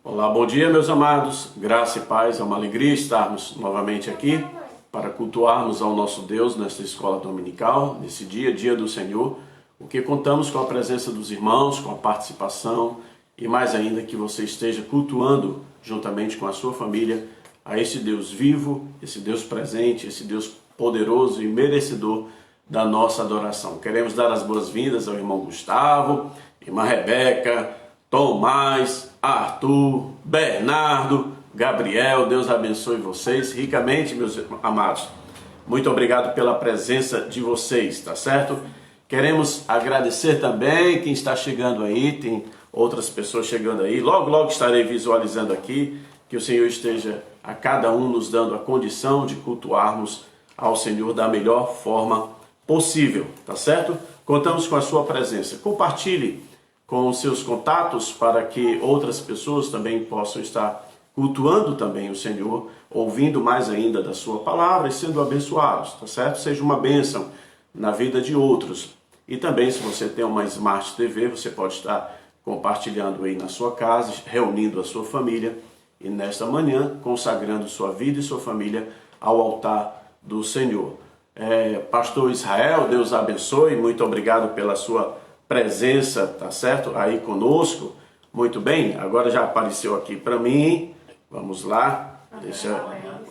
Olá, bom dia, meus amados. Graça e paz, é uma alegria estarmos novamente aqui para cultuarmos ao nosso Deus nesta escola dominical, nesse dia, dia do Senhor, porque contamos com a presença dos irmãos, com a participação e mais ainda que você esteja cultuando juntamente com a sua família a esse Deus vivo, esse Deus presente, esse Deus poderoso e merecedor da nossa adoração. Queremos dar as boas-vindas ao irmão Gustavo, irmã Rebeca, Tomás, Arthur, Bernardo, Gabriel. Deus abençoe vocês ricamente, meus amados. Muito obrigado pela presença de vocês, tá certo? Queremos agradecer também quem está chegando aí, tem outras pessoas chegando aí. Logo, logo estarei visualizando aqui, que o Senhor esteja a cada um nos dando a condição de cultuarmos ao Senhor da melhor forma possível, tá certo? Contamos com a sua presença. Compartilhe com os seus contatos para que outras pessoas também possam estar cultuando também o Senhor, ouvindo mais ainda da sua palavra e sendo abençoados, tá certo? Seja uma bênção na vida de outros. E também, se você tem uma Smart TV, você pode estar compartilhando aí na sua casa, reunindo a sua família e nesta manhã consagrando sua vida e sua família ao altar do Senhor. Pastor Israel, Deus abençoe, muito obrigado pela sua presença, tá certo? Aí conosco. Muito bem, agora já apareceu aqui para mim. Vamos lá. Deixa.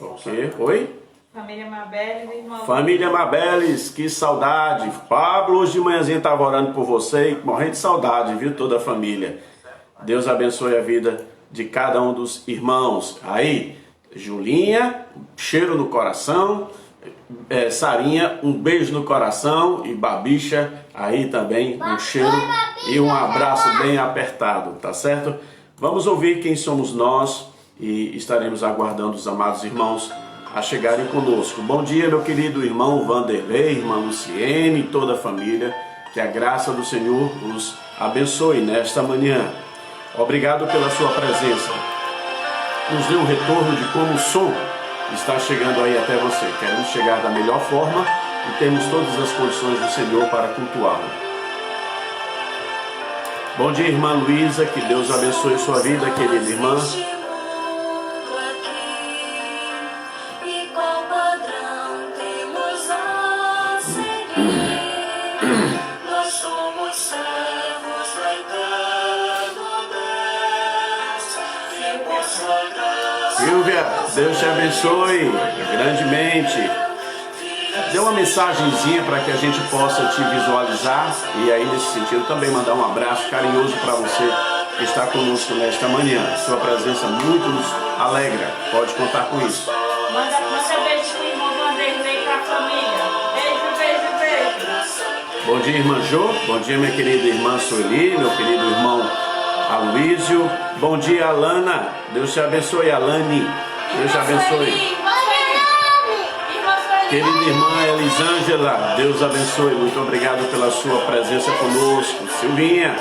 Ok. Oi? Família Mabeles, irmão. Família Mabeles, que saudade. Pablo, hoje de manhãzinha estava orando por você e morrendo de saudade, viu? Toda a família. Deus abençoe a vida de cada um dos irmãos. Aí, Julinha, cheiro no coração. Sarinha, um beijo no coração, e Babicha aí também um cheiro e um abraço bem apertado, tá certo? Vamos ouvir quem somos nós e estaremos aguardando os amados irmãos a chegarem conosco. Bom dia, meu querido irmão Vanderlei, irmã Luciene e toda a família, que a graça do Senhor os abençoe nesta manhã. Obrigado pela sua presença. Nos dê um retorno de como o som está chegando aí até você. Queremos chegar da melhor forma e temos todas as condições do Senhor para cultuá-lo. Bom dia, irmã Luísa, que Deus abençoe sua vida, querida irmã. Silvia, Deus te abençoe grandemente. Dê uma mensagenzinha para que a gente possa te visualizar e aí nesse sentido também mandar um abraço carinhoso para você que está conosco nesta manhã. Sua presença muito nos alegra, pode contar com isso. Manda beijo pro irmão Vanderlei e pra família. Beijo. Bom dia, irmã Jô. Bom dia, minha querida irmã Sueli, meu querido irmão Aloísio. Bom dia, Alana. Deus te abençoe, Alane. Deus te abençoe. Querida irmã Elisângela, Deus abençoe. Muito obrigado pela sua presença conosco. Silvinha.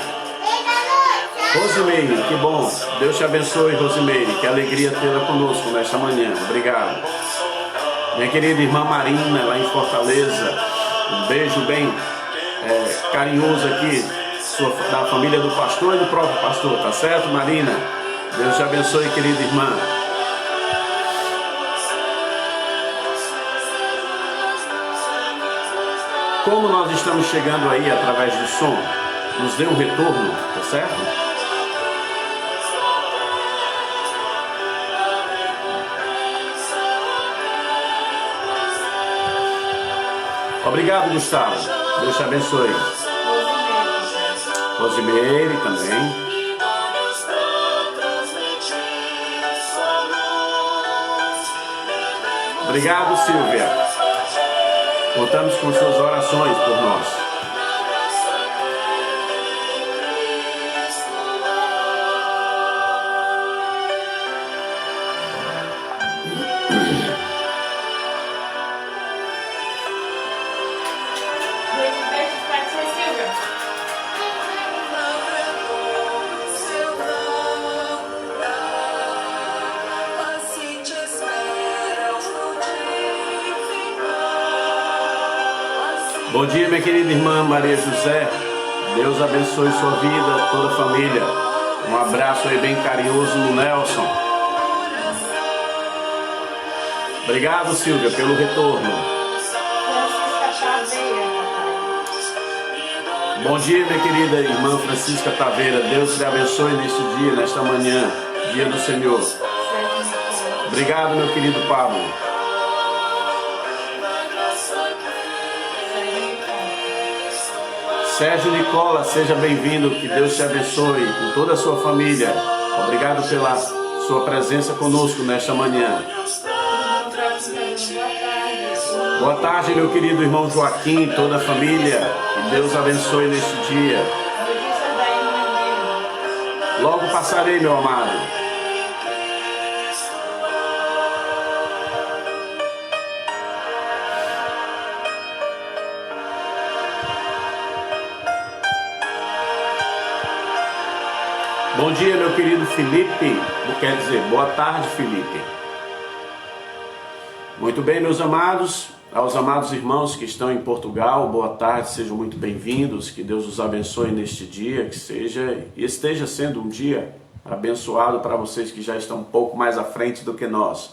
Rosimeire, que bom. Deus te abençoe, Rosimeire. Que alegria tê-la conosco nesta manhã. Obrigado. Minha querida irmã Marina, lá em Fortaleza. Um beijo bem carinhoso aqui da família do pastor e do próprio pastor, tá certo, Marina? Deus te abençoe, querida irmã. Como nós estamos chegando aí através do som, nos dê um retorno, tá certo? Obrigado, Gustavo. Deus te abençoe. Rosimeire também. Obrigado, Silvia. Contamos com suas orações por nós. Bom dia, minha querida irmã Maria José. Deus abençoe sua vida, toda a família. Um abraço aí bem carinhoso no Nelson. Obrigado, Silvia, pelo retorno. Bom dia, minha querida irmã Francisca Taveira. Deus te abençoe neste dia, nesta manhã, dia do Senhor. Obrigado, meu querido Pablo. Sérgio Nicola, seja bem-vindo, que Deus te abençoe com toda a sua família. Obrigado pela sua presença conosco nesta manhã. Boa tarde, meu querido irmão Joaquim, toda a família. Que Deus abençoe neste dia. Logo passarei, meu amado. Bom dia, meu querido Felipe. Quer dizer, boa tarde, Felipe. Muito bem, meus amados. Aos amados irmãos que estão em Portugal, boa tarde, sejam muito bem-vindos. Que Deus os abençoe neste dia, que seja e esteja sendo um dia abençoado para vocês que já estão um pouco mais à frente do que nós.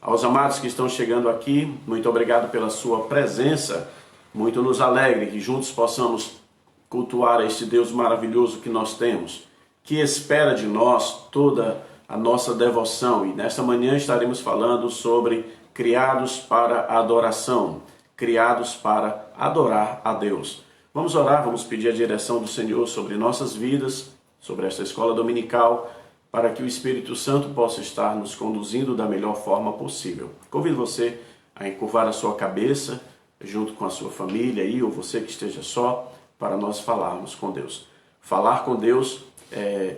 Aos amados que estão chegando aqui, muito obrigado pela sua presença. Muito nos alegra que juntos possamos cultuar este Deus maravilhoso que nós temos, que espera de nós toda a nossa devoção. E nesta manhã estaremos falando sobre criados para a adoração, criados para adorar a Deus. Vamos orar, vamos pedir a direção do Senhor sobre nossas vidas, sobre esta escola dominical, para que o Espírito Santo possa estar nos conduzindo da melhor forma possível. Convido você a encurvar a sua cabeça, junto com a sua família aí, ou você que esteja só, para nós falarmos com Deus. Falar com Deus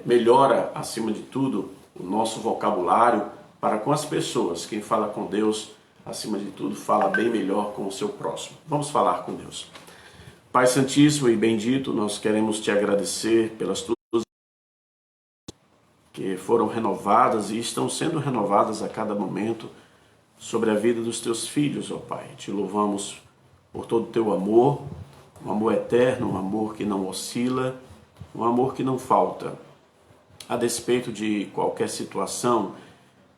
melhora, acima de tudo, o nosso vocabulário para com as pessoas. Quem fala com Deus, acima de tudo, fala bem melhor com o seu próximo. Vamos falar com Deus. Pai Santíssimo e bendito, nós queremos te agradecer pelas tuas que foram renovadas e estão sendo renovadas a cada momento sobre a vida dos teus filhos, ó Pai. Te louvamos por todo o teu amor, um amor eterno, um amor que não oscila, um amor que não falta. A despeito de qualquer situação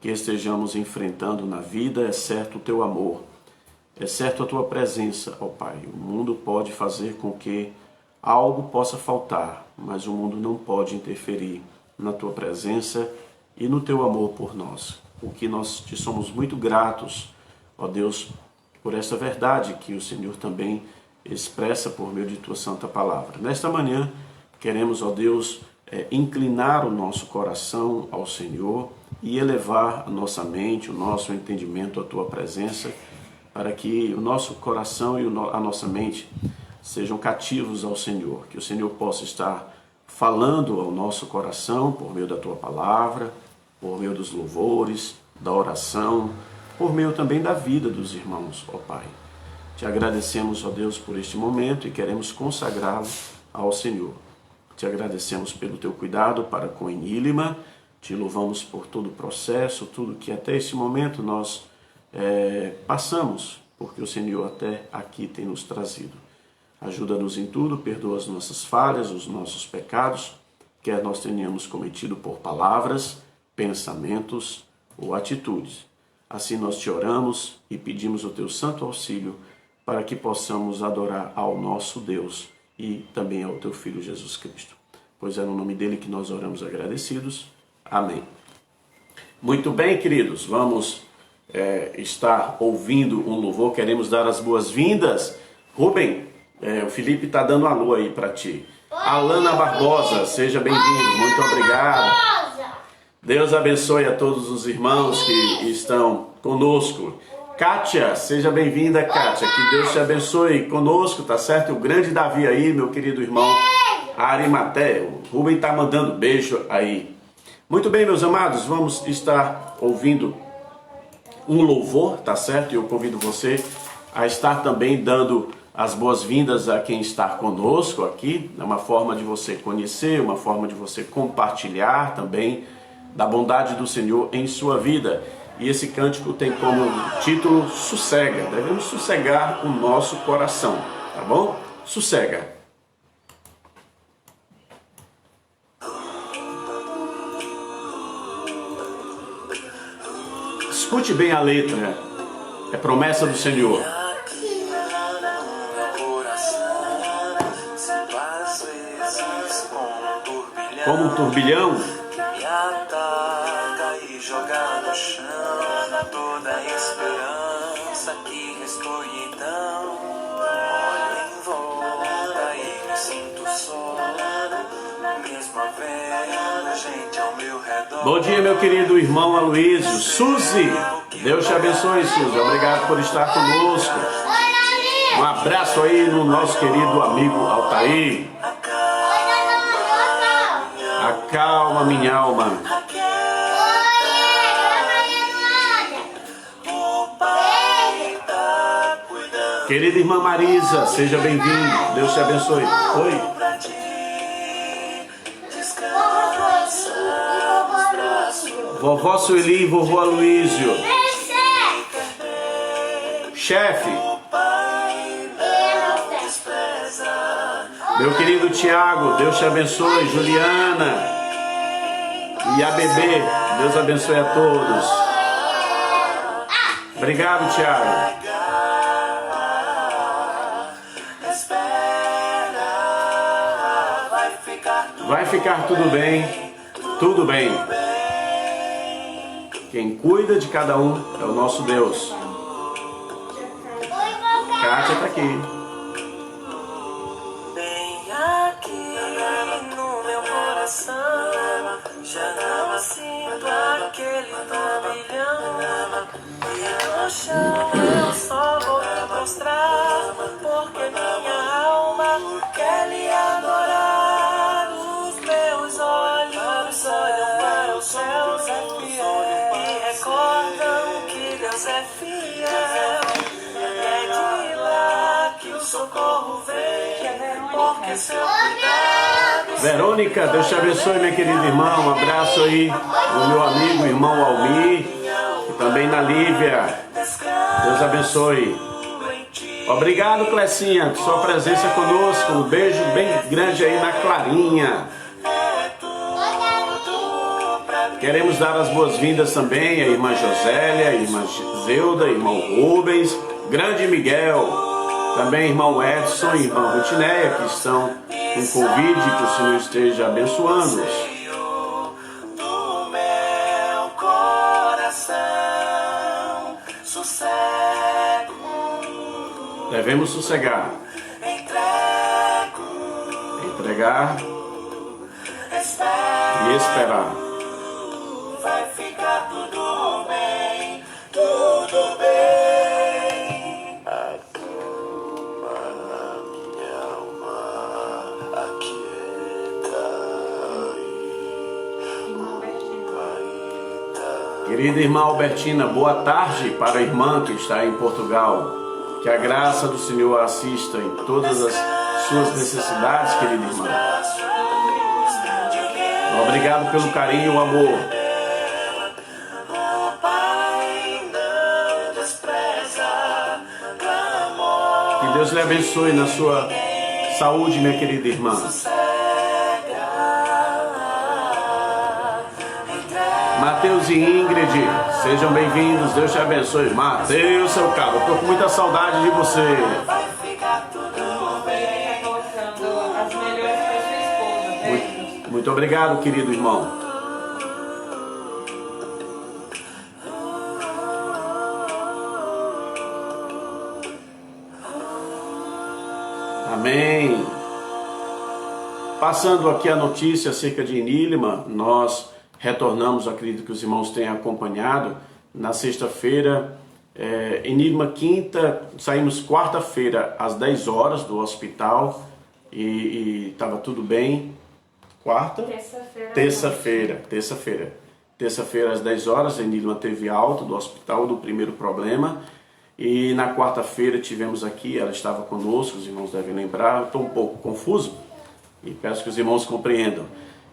que estejamos enfrentando na vida, é certo o teu amor, é certo a tua presença, ó Pai. O mundo pode fazer com que algo possa faltar, mas o mundo não pode interferir na tua presença e no teu amor por nós. O que nós te somos muito gratos, ó Deus, por essa verdade que o Senhor também expressa por meio de tua santa palavra. Nesta manhã, queremos, ó Deus, inclinar o nosso coração ao Senhor e elevar a nossa mente, o nosso entendimento à tua presença, para que o nosso coração e a nossa mente sejam cativos ao Senhor, que o Senhor possa estar falando ao nosso coração por meio da tua palavra, por meio dos louvores, da oração, por meio também da vida dos irmãos, ó Pai. Te agradecemos, ó Deus, por este momento e queremos consagrá-lo ao Senhor. Te agradecemos pelo teu cuidado para com Enílima, te louvamos por todo o processo, tudo que até esse momento nós passamos, porque o Senhor até aqui tem nos trazido. Ajuda-nos em tudo, perdoa as nossas falhas, os nossos pecados, quer nós tenhamos cometido por palavras, pensamentos ou atitudes. Assim nós te oramos e pedimos o teu santo auxílio para que possamos adorar ao nosso Deus e também ao teu Filho Jesus Cristo. Pois é no nome dele que nós oramos agradecidos. Amém. Muito bem, queridos, vamos estar ouvindo um louvor. Queremos dar as boas-vindas. Rubem, o Felipe está dando um alô aí para ti. Alana Barbosa, seja bem-vindo. Muito obrigado. Deus abençoe a todos os irmãos que estão conosco. Kátia, seja bem-vinda, Kátia. Que Deus te abençoe conosco, tá certo? O grande Davi aí, meu querido irmão Arimaté. O Rubem tá mandando beijo aí. Muito bem, meus amados, vamos estar ouvindo um louvor, tá certo? E eu convido você a estar também dando as boas-vindas a quem está conosco aqui. É uma forma de você conhecer, uma forma de você compartilhar também da bondade do Senhor em sua vida. E esse cântico tem como título Sossega. Devemos sossegar o nosso coração, tá bom? Sossega. Escute bem a letra, é promessa do Senhor. Como um turbilhão, me ataca e joga no chão toda a esperança que restou e então olho em volta e me sinto só, mesmo havendo gente ao meu redor. Bom dia, meu querido irmão Aloysio. Suzy, Deus te abençoe, Suzy. Obrigado por estar conosco. Um abraço aí no nosso querido amigo Altair. Acalma minha alma. Querida irmã Marisa, seja bem-vinda. Deus te abençoe. Oi. Vovó Sueli e vovô Aloysio. Chefe. Meu querido Tiago, Deus te abençoe. Juliana e a bebê, Deus abençoe a todos. Obrigado, Tiago. Vai ficar tudo bem, tudo bem. Quem cuida de cada um é o nosso Deus. Kátia está aqui. Já não sinto aquele turbilhão e no chão eu só vou me prostrar, porque minha alma quer lhe adorar. Os meus olhos olham para os céus e recordam que Deus é fiel. É de lá que o socorro vem, porque seu cuidado. Verônica, Deus te abençoe, minha querida irmã. Um abraço aí do meu amigo, irmão Almir, e também na Lívia. Deus abençoe. Obrigado, Clecinha, por sua presença conosco. Um beijo bem grande aí na Clarinha. Queremos dar as boas-vindas também à irmã Josélia, à irmã Zeuda, irmão Rubens, grande Miguel, também irmão Edson e irmã Rutineia, que estão com convite, que o Senhor esteja abençoando-os. Devemos sossegar, entregar e esperar. Vai ficar tudo bem, tudo bem. Acalma minha alma, aquieta aí. Querida irmã Albertina, boa tarde para a irmã que está em Portugal. Que a graça do Senhor a assista em todas as suas necessidades, querida irmã. Obrigado pelo carinho e o amor. Que Deus lhe abençoe na sua saúde, minha querida irmã. Mateus e Ingrid, sejam bem-vindos, Deus te abençoe. Mateus, seu cabo, eu tô com muita saudade de você. As melhores para sua esposa. Muito obrigado, querido irmão. Amém. Passando aqui a notícia acerca de Enilima, nós retornamos, acredito que os irmãos tenham acompanhado, na sexta-feira, Enilima quinta, saímos quarta-feira às 10 horas do hospital e estava tudo bem. Quarta? Terça-feira às 10 horas, Enilima teve alta do hospital do primeiro problema e na quarta-feira tivemos aqui, ela estava conosco, os irmãos devem lembrar, eu estou um pouco confuso e peço que os irmãos compreendam.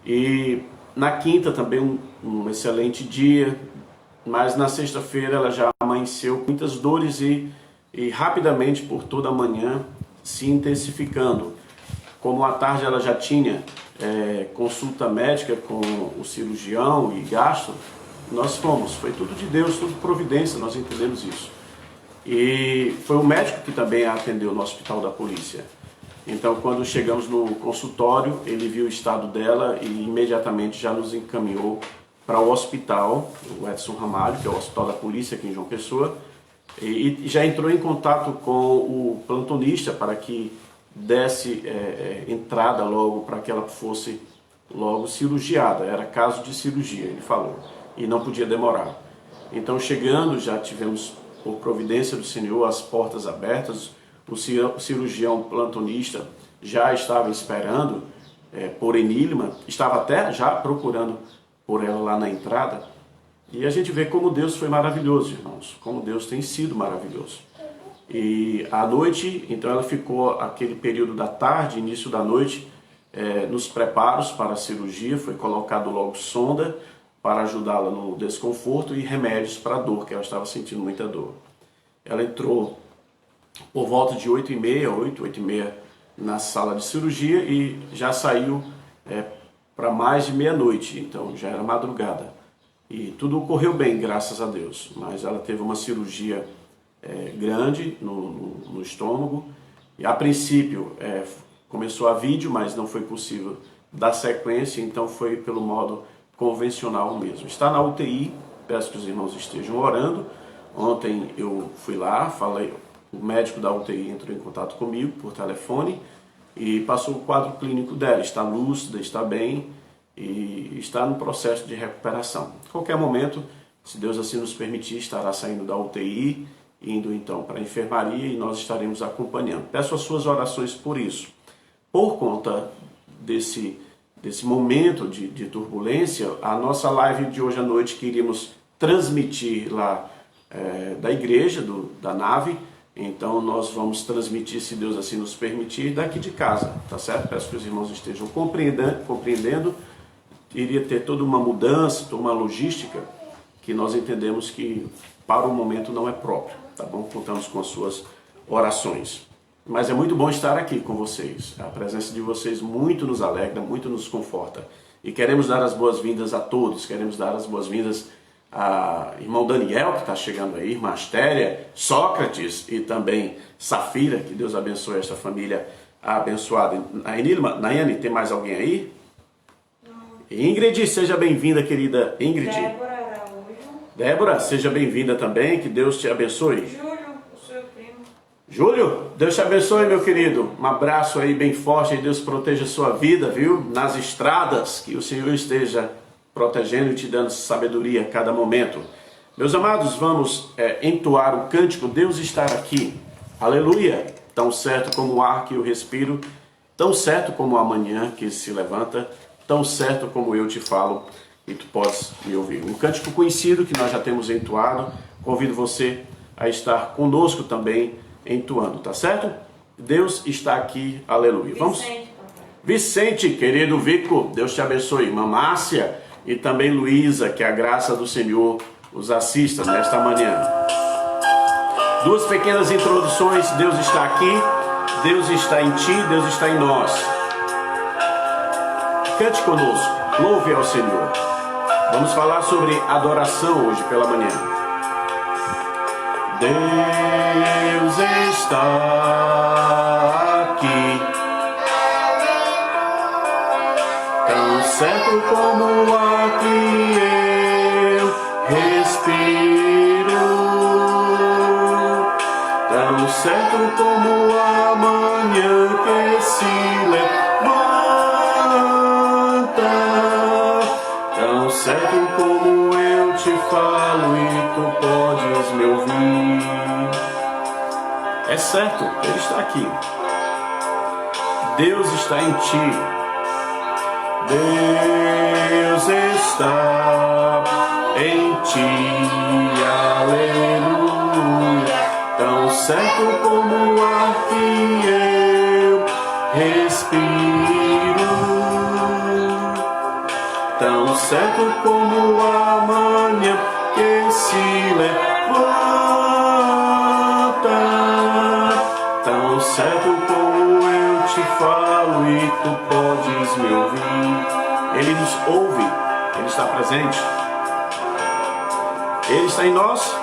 E na quinta também um excelente dia, mas na sexta-feira ela já amanheceu com muitas dores e rapidamente por toda a manhã se intensificando. Como à tarde ela já tinha consulta médica com o cirurgião e gastro, nós fomos. Foi tudo de Deus, tudo providência, nós entendemos isso. E foi o médico que também a atendeu no hospital da polícia. Então, quando chegamos no consultório, ele viu o estado dela e imediatamente já nos encaminhou para o hospital, o Edson Ramalho, que é o hospital da polícia aqui em João Pessoa, e já entrou em contato com o plantonista para que desse entrada logo para que ela fosse logo cirurgiada. Era caso de cirurgia, ele falou, e não podia demorar. Então, chegando, já tivemos, por providência do Senhor, as portas abertas. O cirurgião plantonista já estava esperando por Enilma, estava até já procurando por ela lá na entrada. E a gente vê como Deus foi maravilhoso, irmãos, como Deus tem sido maravilhoso. E à noite, então ela ficou aquele período da tarde, início da noite, nos preparos para a cirurgia, foi colocado logo sonda para ajudá-la no desconforto e remédios para a dor, que ela estava sentindo muita dor. Ela entrou por volta de 8h30 na sala de cirurgia e já saiu para mais de meia-noite, então já era madrugada. E tudo ocorreu bem, graças a Deus, mas ela teve uma cirurgia grande no estômago e a princípio começou a vídeo, mas não foi possível dar sequência, então foi pelo modo convencional mesmo. Está na UTI, peço que os irmãos estejam orando. Ontem eu fui lá, falei, o médico da UTI entrou em contato comigo por telefone e passou o quadro clínico dela. Está lúcida, está bem e está no processo de recuperação. A qualquer momento, se Deus assim nos permitir, estará saindo da UTI, indo então para a enfermaria e nós estaremos acompanhando. Peço as suas orações por isso. Por conta desse momento de turbulência, a nossa live de hoje à noite que iríamos transmitir lá da igreja, da nave, então nós vamos transmitir, se Deus assim nos permitir, daqui de casa, tá certo? Peço que os irmãos estejam compreendendo. Iria ter toda uma mudança, toda uma logística que nós entendemos que para o momento não é próprio, tá bom? Contamos com as suas orações. Mas é muito bom estar aqui com vocês. A presença de vocês muito nos alegra, muito nos conforta. E queremos dar as boas-vindas a todos. Queremos dar as boas-vindas a irmão Daniel, que está chegando aí, irmã Astéria, Sócrates e também Safira. Que Deus abençoe esta família abençoada. Nayane, tem mais alguém aí? Ingrid, seja bem-vinda, querida Ingrid. Débora Araújo. Débora, seja bem-vinda também. Que Deus te abençoe. Júlio, Deus te abençoe, meu querido. Um abraço aí bem forte e Deus proteja a sua vida, viu? Nas estradas, que o Senhor esteja protegendo e te dando sabedoria a cada momento. Meus amados, vamos entoar o cântico Deus está aqui. Aleluia! Tão certo como o ar que eu respiro, tão certo como a manhã que se levanta, tão certo como eu te falo e tu podes me ouvir. Um cântico conhecido que nós já temos entoado. Convido você a estar conosco também entoando, tá certo? Deus está aqui, aleluia. Vamos? Vicente, querido Vico, Deus te abençoe. Irmã Márcia e também Luísa, que a graça do Senhor os assista nesta manhã. Duas pequenas introduções. Deus está aqui, Deus está em ti, Deus está em nós. Cante conosco, louve ao Senhor. Vamos falar sobre adoração hoje pela manhã. Deus está aqui, tão certo como o ar que eu respiro, tão certo como a manhã que se levanta, tão certo como eu te falo e tu podes me ouvir. É certo, Ele está aqui. Deus está em ti. Deus está em ti. Aleluia. Tão certo como o ar que eu respiro, tão certo como a manhã que se levanta, tão certo como eu te falo e tu podes me ouvir. Ele nos ouve, Ele está presente. Ele está em nós.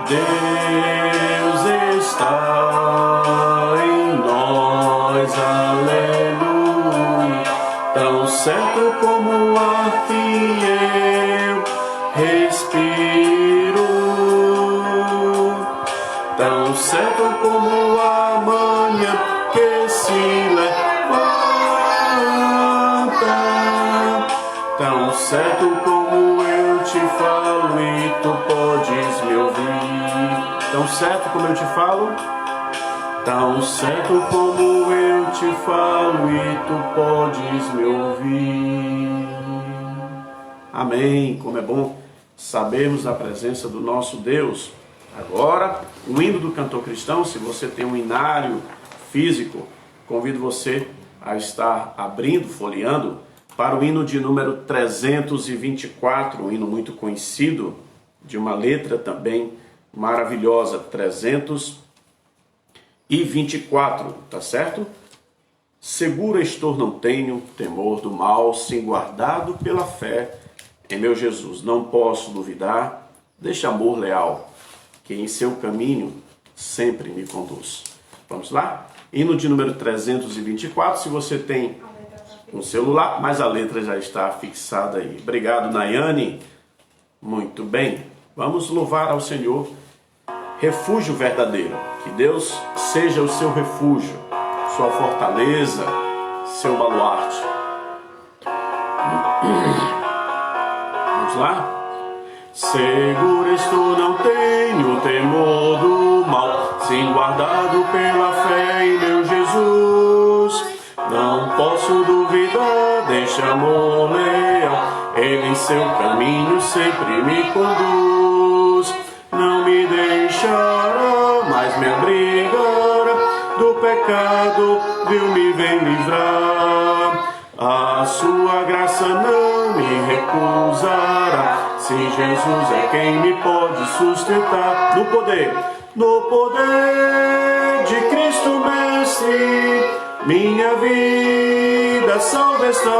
Deus está em nós, aleluia. Tão certo como o ar que eu respiro, tão certo como a manhã que se levanta, tão certo como eu te falo e tu podes me ouvir. Tão certo como eu te falo, tão certo como eu te falo e tu podes me ouvir. Amém. Como é bom sabermos da presença do nosso Deus. Agora, o hino do cantor cristão. Se você tem um inário físico, convido você a estar abrindo, folheando, para o hino de número 324, um hino muito conhecido, de uma letra também maravilhosa, 324, tá certo? Seguro estou, não tenho temor do mal, sim guardado pela fé em meu Jesus. Não posso duvidar deste amor leal, que em seu caminho sempre me conduz. Vamos lá? Hino de número 324, se você tem um celular, mas a letra já está fixada aí. Obrigado, Nayane. Muito bem. Vamos louvar ao Senhor. Refúgio verdadeiro. Que Deus seja o seu refúgio, sua fortaleza, seu baluarte. Vamos lá? Seguro estou, não tenho temor do mal, sim guardado pela fé em meu Jesus. Não posso duvidar deste amor leal, Ele em seu caminho sempre me conduz. Não me deixará, mas me abrigará do pecado, viu, me vem livrar. A sua graça não me recusará, se Jesus é quem me pode sustentar. No poder de Cristo Mestre, minha vida salva está.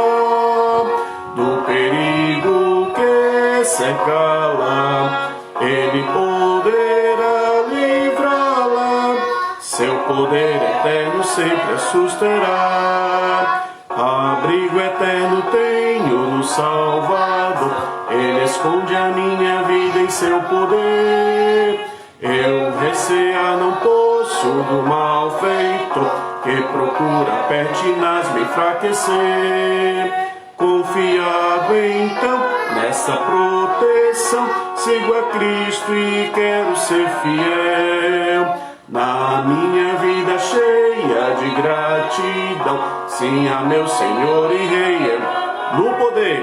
Do perigo que cerca-la, Ele poderá livrá-la. Seu poder eterno sempre a susterá. Abrigo eterno tenho no Salvador, Ele esconde a minha vida em seu poder. Eu recear não posso do mal feito, que procura pertinaz me enfraquecer. Confiado então nessa proteção, sigo a Cristo e quero ser fiel. Na minha vida cheia de gratidão, sim a meu Senhor e Rei. No poder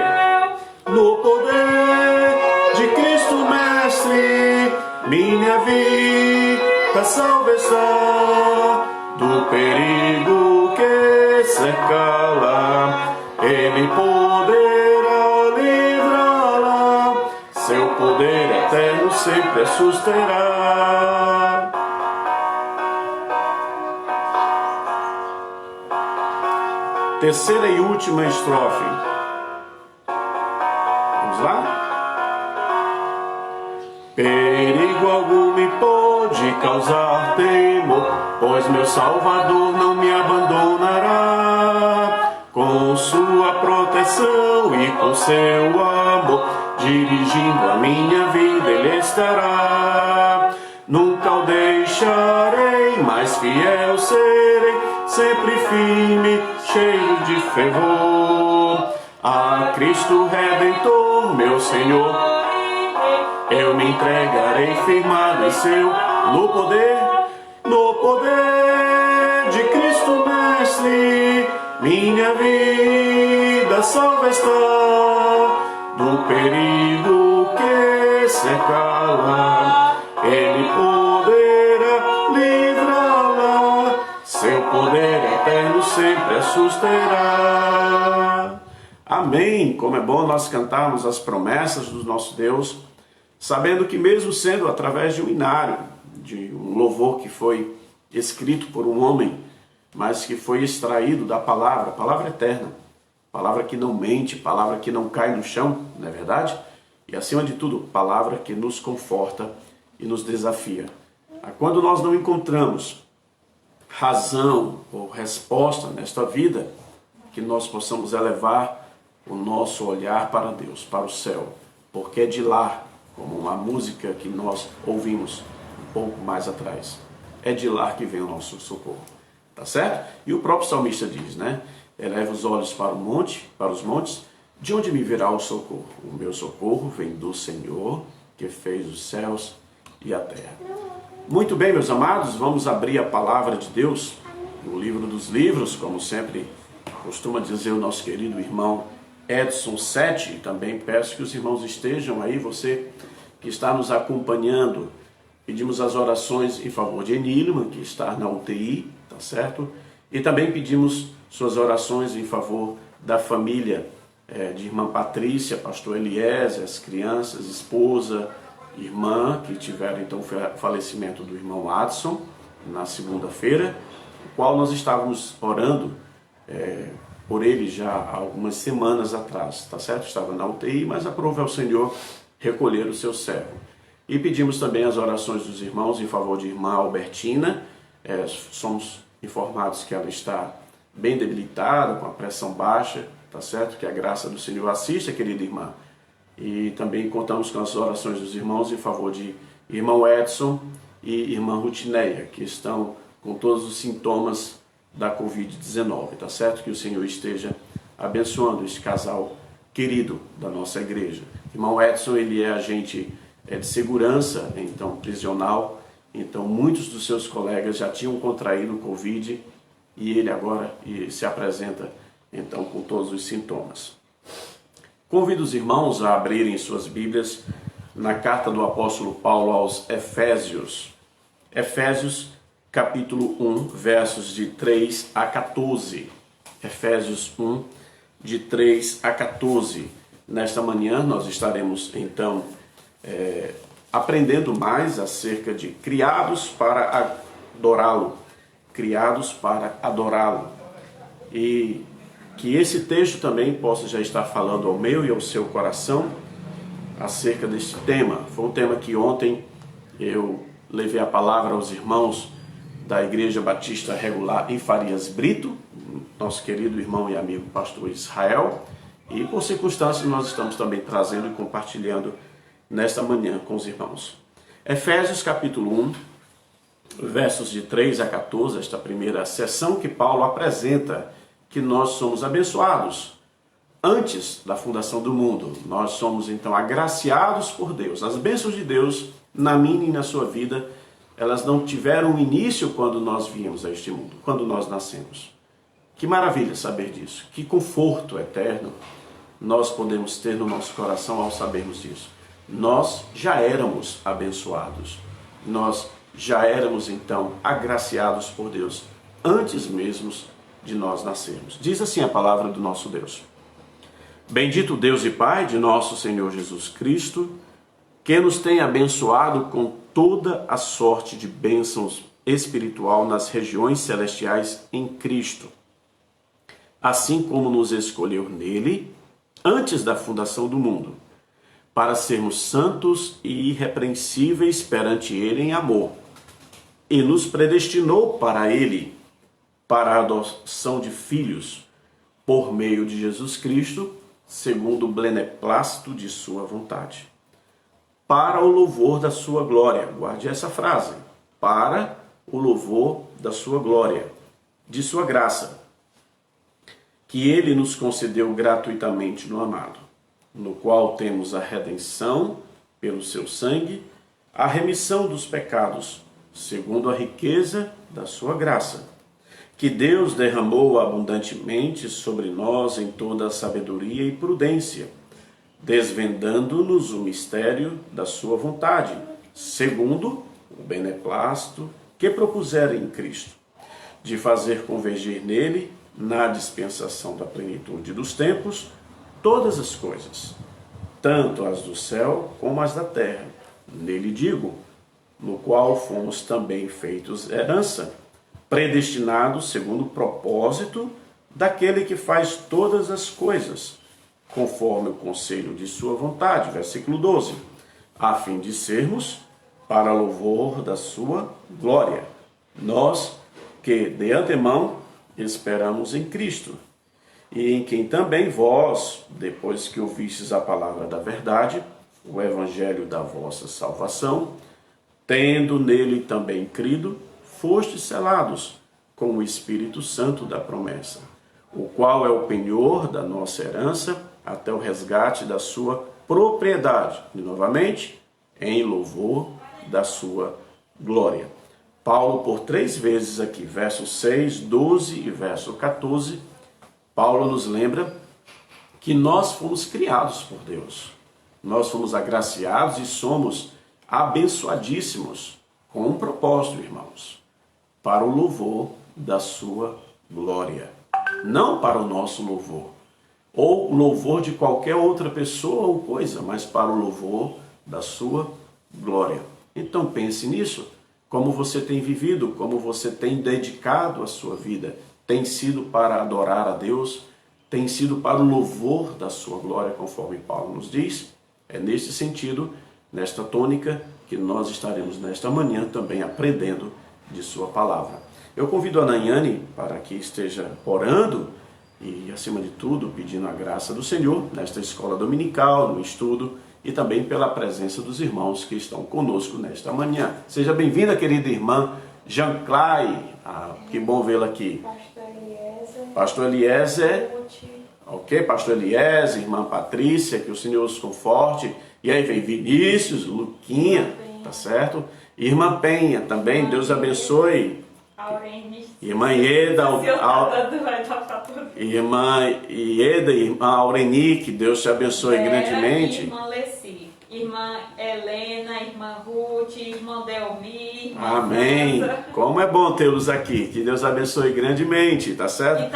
de Cristo Mestre, minha vida salva está. Do perigo que cerca-la, Ele poderá livrá-la. Seu poder eterno sempre a susterá. Terceira e última estrofe. Vamos lá? Perigo algum me pode causar temor, pois meu Salvador não me abandonará. Com sua proteção e com seu amor, dirigindo a minha vida Ele estará. Nunca o deixarei, mais fiel serei, sempre firme, cheio de fervor. A Cristo Redentor, meu Senhor, eu me entregarei firmado em seu. No poder de Cristo Mestre, minha vida salva está. Do perigo que cerca-la, Ele poderá livrá-la. Seu poder eterno sempre a susterá. Amém. Como é bom nós cantarmos as promessas do nosso Deus, sabendo que mesmo sendo através de um inário, de um louvor que foi escrito por um homem, mas que foi extraído da palavra eterna, palavra que não mente, palavra que não cai no chão, não é verdade? e, acima de tudo, palavra que nos conforta e nos desafia. Quando nós não encontramos razão ou resposta nesta vida, que nós possamos elevar o nosso olhar para Deus, para o céu, porque é de lá, como uma música que nós ouvimos um pouco mais atrás, é de lá que vem o nosso socorro, tá certo? E o próprio salmista diz, né? Eleva os olhos para o monte, para os montes, de onde me virá o socorro? O meu socorro vem do Senhor, que fez os céus e a terra. Muito bem, meus amados, vamos abrir a palavra de Deus no livro dos livros, como sempre costuma dizer o nosso querido irmão Edson Sete. Também peço que os irmãos estejam aí, você que está nos acompanhando. Pedimos as orações em favor de Enilma, que está na UTI, tá certo? E também pedimos suas orações em favor da família de irmã Patrícia, pastor Eliezer, as crianças, esposa, irmã, que tiveram então o falecimento do irmão Adson na segunda-feira, o qual nós estávamos orando por ele já há algumas semanas atrás, tá certo? Estava na UTI, mas aprove ao Senhor recolher o seu servo. E pedimos também as orações dos irmãos em favor de irmã Albertina. Somos informados que ela está bem debilitada, com a pressão baixa, tá certo? Que a graça do Senhor assista, querida irmã. E também contamos com as orações dos irmãos em favor de irmão Edson e irmã Rutineia, que estão com todos os sintomas da Covid-19, tá certo? Que o Senhor esteja abençoando esse casal querido da nossa igreja. Irmão Edson, ele é agente de segurança, então prisional, então muitos dos seus colegas já tinham contraído o Covid e ele agora se apresenta então com todos os sintomas. Convido os irmãos a abrirem suas Bíblias na carta do apóstolo Paulo aos Efésios. Efésios capítulo 1, versos de 3 a 14. Efésios 1, de 3 a 14. Nesta manhã nós estaremos então aprendendo mais acerca de criados para adorá-lo. Criados para adorá-lo. E que esse texto também possa já estar falando ao meu e ao seu coração acerca deste tema. Foi um tema que ontem eu levei a palavra aos irmãos da Igreja Batista Regular em Farias Brito, nosso querido irmão e amigo pastor Israel, e por circunstâncias nós estamos também trazendo e compartilhando nesta manhã com os irmãos. Efésios capítulo 1, versos de 3 a 14, esta primeira sessão que Paulo apresenta que nós somos abençoados antes da fundação do mundo. Nós somos então agraciados por Deus. As bênçãos de Deus na minha e na sua vida, elas não tiveram início quando nós viemos a este mundo, quando nós nascemos. Que maravilha saber disso. Que conforto eterno nós podemos ter no nosso coração ao sabermos disso. Nós já éramos abençoados. Nós já éramos então agraciados por Deus antes mesmo de nós nascermos. Diz assim a palavra do nosso Deus. Bendito Deus e Pai de nosso Senhor Jesus Cristo, que nos tem abençoado com toda a sorte de bênçãos espiritual nas regiões celestiais em Cristo, assim como nos escolheu nele antes da fundação do mundo, para sermos santos e irrepreensíveis perante ele em amor, e nos predestinou para ele, para a adoção de filhos, por meio de Jesus Cristo, segundo o beneplácito de sua vontade, para o louvor da sua glória. Guarde essa frase. Para o louvor da sua glória, de sua graça, que ele nos concedeu gratuitamente no amado, no qual temos a redenção pelo seu sangue, a remissão dos pecados, segundo a riqueza da sua graça, que Deus derramou abundantemente sobre nós em toda a sabedoria e prudência, desvendando-nos o mistério da sua vontade, segundo o beneplácito que propusera em Cristo, de fazer convergir nele, na dispensação da plenitude dos tempos, todas as coisas, tanto as do céu como as da terra. Nele digo, no qual fomos também feitos herança, predestinados segundo o propósito daquele que faz todas as coisas, conforme o conselho de sua vontade, versículo 12, a fim de sermos para louvor da sua glória. Nós que de antemão esperamos em Cristo, e em quem também vós, depois que ouvistes a palavra da verdade, o evangelho da vossa salvação, tendo nele também crido, fostes selados com o Espírito Santo da promessa, o qual é o penhor da nossa herança até o resgate da sua propriedade, e novamente, em louvor da sua glória. Paulo, por 3 vezes aqui, versos 6, 12 e verso 14, Paulo nos lembra que nós fomos criados por Deus. Nós fomos agraciados e somos abençoadíssimos com um propósito, irmãos, para o louvor da sua glória. Não para o nosso louvor, ou louvor de qualquer outra pessoa ou coisa, mas para o louvor da sua glória. Então pense nisso, como você tem vivido, como você tem dedicado a sua vida. Tem sido para adorar a Deus, tem sido para o louvor da sua glória, conforme Paulo nos diz. É nesse sentido, nesta tônica, que nós estaremos nesta manhã também aprendendo de sua palavra. Eu convido a Nayane para que esteja orando e, acima de tudo, pedindo a graça do Senhor nesta escola dominical, no estudo e também pela presença dos irmãos que estão conosco nesta manhã. Seja bem-vinda, querida irmã Jean Clay. Que bom vê-la aqui. Pastor Eliezer. Ok, Pastor Eliezer, irmã Patrícia, que o Senhor os conforte. E aí vem Vinícius, Luquinha, tá certo? Irmã Penha também, Deus abençoe. Irmã Ieda, irmã Ieda, irmã Aurenique, Deus te abençoe grandemente. Irmã Leci, irmã Helena, irmã Ruth, irmã Delmi, irmã Amém. França. Como é bom tê-los aqui, que Deus abençoe grandemente, tá certo?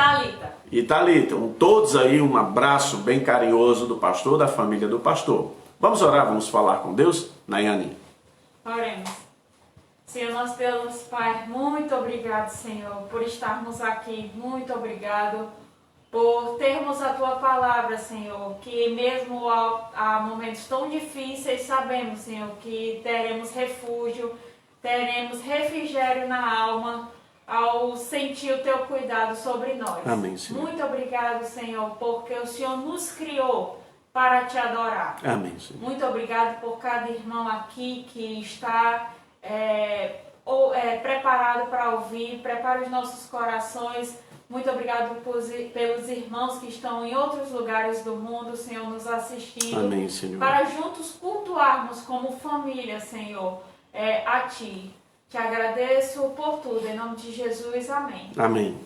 E Thalita, todos aí um abraço bem carinhoso do pastor, da família do pastor. Vamos orar, vamos falar com Deus? Nayane. Oremos. Senhor, nosso Deus, Pai, muito obrigado, Senhor, por estarmos aqui. Muito obrigado por termos a Tua palavra, Senhor, que mesmo há momentos tão difíceis, sabemos, Senhor, que teremos refúgio, teremos refrigério na alma ao sentir o Teu cuidado sobre nós. Amém, Senhor. Muito obrigado, Senhor, porque o Senhor nos criou para Te adorar. Amém, Senhor. Muito obrigado por cada irmão aqui que está preparado para ouvir. Prepara os nossos corações. Muito obrigado pelos irmãos que estão em outros lugares do mundo, Senhor, nos assistindo. Amém, Senhor. Para juntos cultuarmos como família, Senhor, a Ti. Te agradeço por tudo, em nome de Jesus, amém. Amém.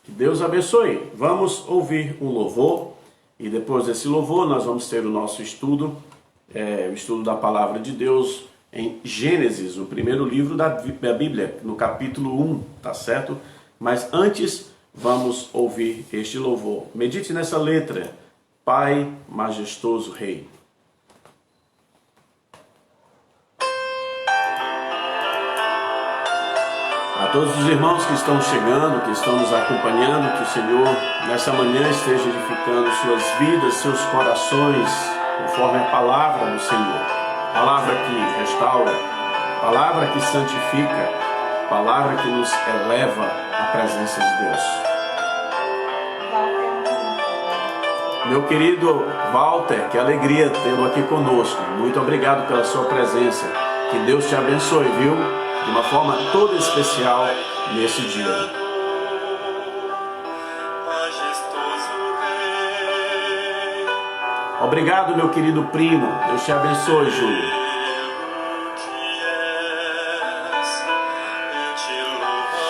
Que Deus abençoe. Vamos ouvir um louvor e depois desse louvor nós vamos ter o nosso estudo, o estudo da palavra de Deus em Gênesis, o primeiro livro da Bíblia, no capítulo 1, tá certo? Mas antes, vamos ouvir este louvor. Medite nessa letra. Pai, majestoso Rei. A todos os irmãos que estão chegando, que estão nos acompanhando, que o Senhor, nessa manhã, esteja edificando suas vidas, seus corações, conforme a palavra do Senhor. Palavra que restaura, palavra que santifica, palavra que nos eleva à presença de Deus. Meu querido Walter, que alegria tê-lo aqui conosco. Muito obrigado pela sua presença. Que Deus te abençoe, viu? De uma forma toda especial nesse dia. Obrigado, meu querido primo. Deus te abençoe, Júlio.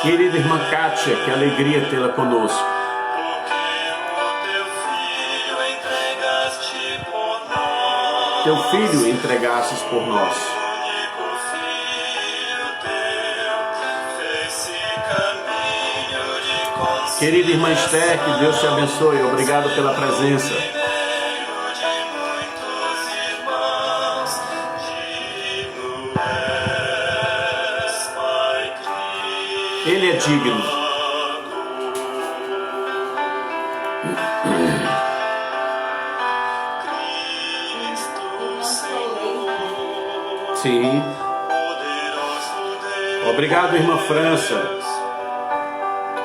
Querida irmã Kátia, que alegria tê-la conosco. Teu filho entregastes por nós. Querida irmã Esther, que Deus te abençoe. Obrigado pela presença. Ele é digno. Sim. Obrigado, irmã França.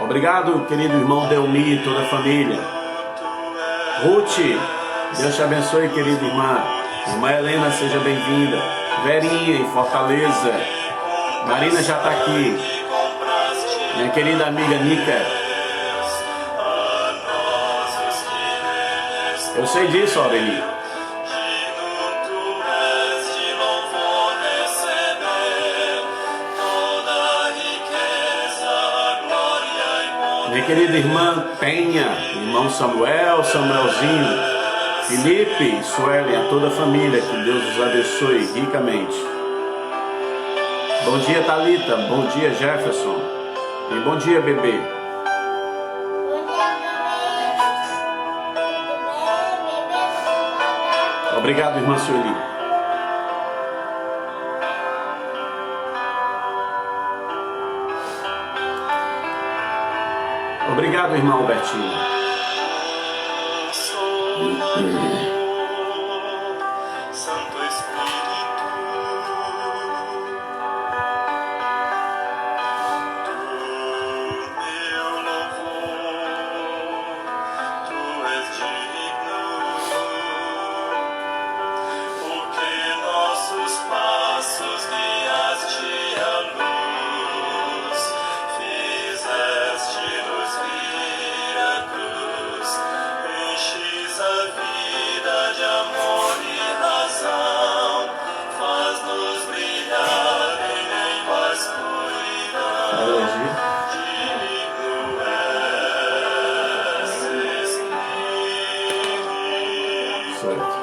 Obrigado, querido irmão Delmi e toda a família. Ruth, Deus te abençoe, querida irmã. Irmã Helena, seja bem-vinda. Verinha, em Fortaleza. Marina já está aqui. Minha querida amiga Nica. Eu sei disso, Aureli. Minha querida irmã Penha, irmão Samuel, Samuelzinho, Felipe, Sueli, a toda a família, que Deus os abençoe ricamente. Bom dia, Thalita, bom dia, Jefferson, e bom dia, bebê. Obrigado, irmã Sueli. Obrigado, irmão Albertinho. Santo Espírito, meu louvor, tu és digno, porque nossos passos guiaste à luz, fizeste-nos vir à cruz, enches a vida de amor e razão, faz-nos brilhar em meio à escuridão. Digno és, Espírito. Certo.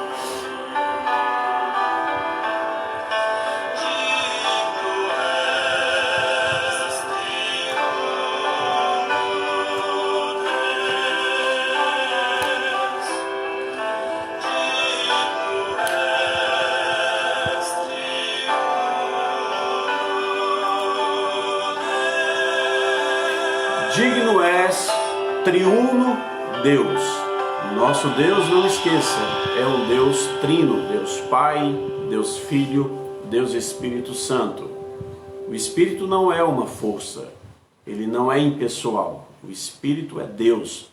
Digno és, triuno Deus. Nosso Deus, não esqueça, é um Deus trino, Deus Pai, Deus Filho, Deus Espírito Santo. O Espírito não é uma força, ele não é impessoal. O Espírito é Deus.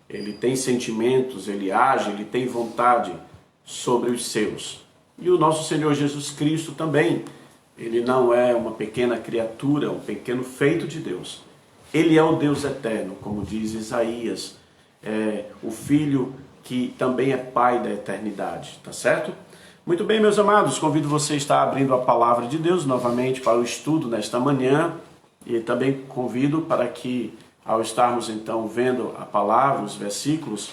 Ele tem sentimentos, ele age, ele tem vontade sobre os seus. E o nosso Senhor Jesus Cristo também. Ele não é uma pequena criatura, um pequeno feito de Deus. Ele é o Deus eterno, como diz Isaías, o Filho que também é Pai da eternidade, tá certo? Muito bem, meus amados, convido você a estar abrindo a Palavra de Deus novamente para o estudo nesta manhã, e também convido para que, ao estarmos então vendo a Palavra, os versículos,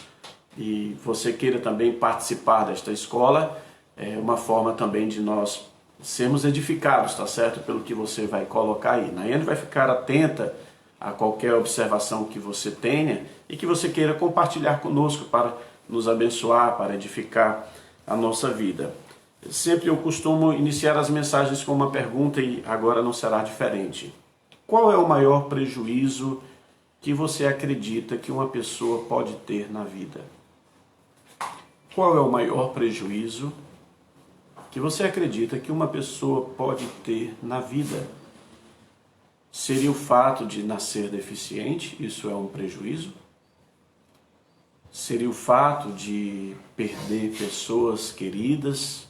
e você queira também participar desta escola, é uma forma também de nós sermos edificados, tá certo? Pelo que você vai colocar aí. Nayane vai ficar atenta a qualquer observação que você tenha e que você queira compartilhar conosco para nos abençoar, para edificar a nossa vida. Sempre eu costumo iniciar as mensagens com uma pergunta e agora não será diferente. Qual é o maior prejuízo que você acredita que uma pessoa pode ter na vida? Qual é o maior prejuízo que você acredita que uma pessoa pode ter na vida? Seria o fato de nascer deficiente, isso é um prejuízo? Seria o fato de perder pessoas queridas,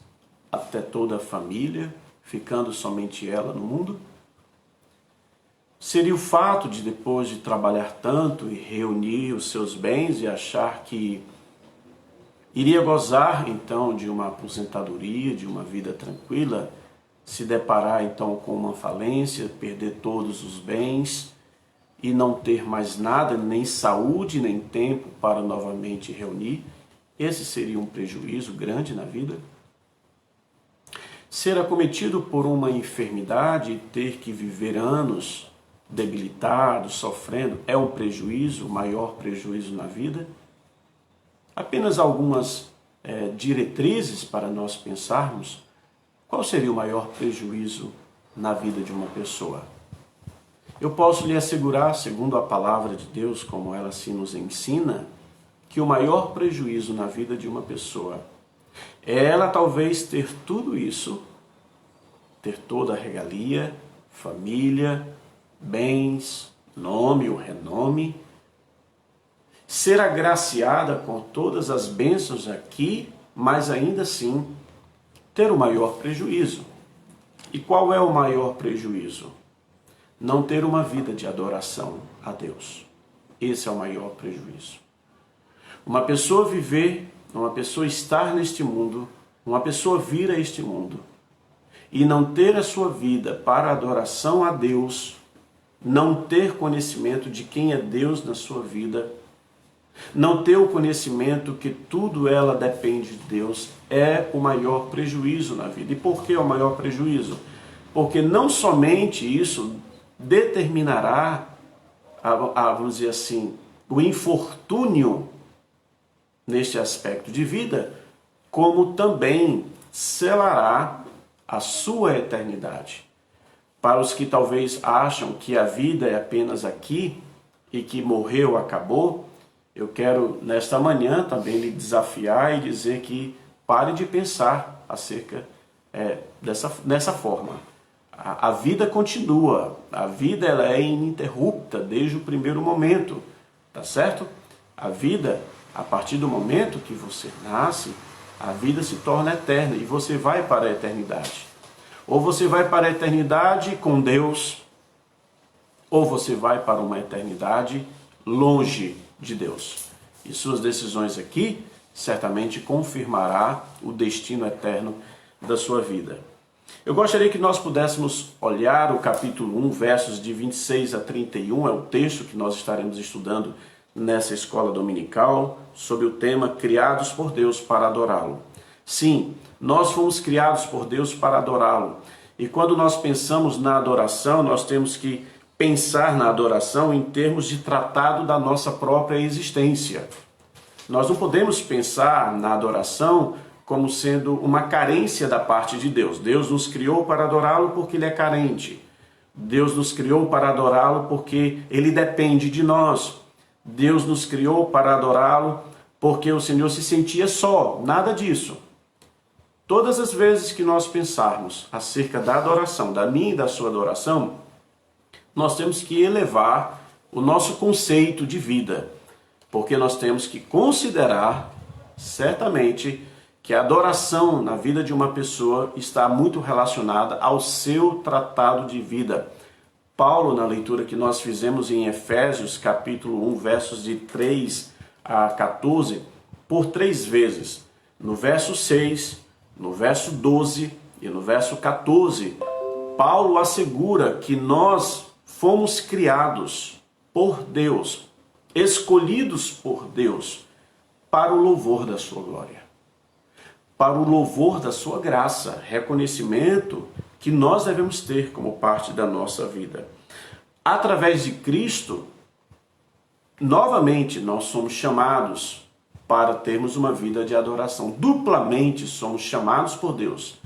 até toda a família, ficando somente ela no mundo? Seria o fato de, depois de trabalhar tanto e reunir os seus bens e achar que iria gozar então de uma aposentadoria, de uma vida tranquila, se deparar então com uma falência, perder todos os bens e não ter mais nada, nem saúde, nem tempo para novamente reunir? Esse seria um prejuízo grande na vida? Ser acometido por uma enfermidade e ter que viver anos debilitado, sofrendo, é um prejuízo, o maior prejuízo na vida? Apenas algumas diretrizes para nós pensarmos. Qual seria o maior prejuízo na vida de uma pessoa? Eu posso lhe assegurar, segundo a palavra de Deus, como ela se nos ensina, que o maior prejuízo na vida de uma pessoa é ela talvez ter tudo isso ter toda a regalia, família, bens, nome ou renome, ser agraciada com todas as bênçãos aqui, mas ainda assim ter o maior prejuízo. E qual é o maior prejuízo? Não ter uma vida de adoração a Deus. Esse é o maior prejuízo. Uma pessoa viver, uma pessoa estar neste mundo, uma pessoa vir a este mundo e não ter a sua vida para adoração a Deus, não ter conhecimento de quem é Deus na sua vida, não ter o conhecimento que tudo ela depende de Deus, é o maior prejuízo na vida. E por que o maior prejuízo? Porque não somente isso determinará, vamos dizer assim, o infortúnio neste aspecto de vida, como também selará a sua eternidade. Para os que talvez acham que a vida é apenas aqui e que morreu, acabou, eu quero nesta manhã também lhe desafiar e dizer que pare de pensar acerca dessa forma. A vida continua, a vida ela é ininterrupta desde o primeiro momento, tá certo? A vida, a partir do momento que você nasce, a vida se torna eterna e você vai para a eternidade. Ou você vai para a eternidade com Deus, ou você vai para uma eternidade longe de Deus. E suas decisões aqui certamente confirmará o destino eterno da sua vida. Eu gostaria que nós pudéssemos olhar o capítulo 1, versos de 26 a 31, é o texto que nós estaremos estudando nessa escola dominical, sobre o tema Criados por Deus para adorá-lo. Sim, nós fomos criados por Deus para adorá-lo. E quando nós pensamos na adoração, nós temos que pensar na adoração em termos de tratado da nossa própria existência. Nós não podemos pensar na adoração como sendo uma carência da parte de Deus. Deus nos criou para adorá-lo porque Ele é carente. Deus nos criou para adorá-lo porque Ele depende de nós. Deus nos criou para adorá-lo porque o Senhor se sentia só. Nada disso. Todas as vezes que nós pensarmos acerca da adoração, da minha e da sua adoração, nós temos que elevar o nosso conceito de vida, porque nós temos que considerar, certamente, que a adoração na vida de uma pessoa está muito relacionada ao seu tratado de vida. Paulo, na leitura que nós fizemos em Efésios, capítulo 1, versos de 3 a 14, por 3 vezes, no verso 6, no verso 12 e no verso 14, Paulo assegura que nós fomos criados por Deus, escolhidos por Deus, para o louvor da sua glória, para o louvor da sua graça, reconhecimento que nós devemos ter como parte da nossa vida. Através de Cristo, novamente nós somos chamados para termos uma vida de adoração. Duplamente somos chamados por Deus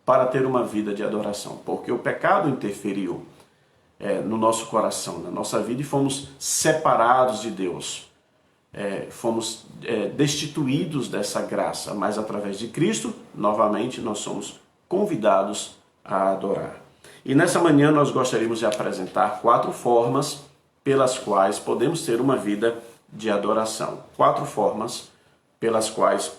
para ter uma vida de adoração, porque o pecado interferiu no nosso coração, na nossa vida, e fomos separados de Deus. Fomos destituídos dessa graça, mas através de Cristo, novamente, nós somos convidados a adorar. E nessa manhã nós gostaríamos de apresentar 4 formas pelas quais podemos ter uma vida de adoração. 4 formas pelas quais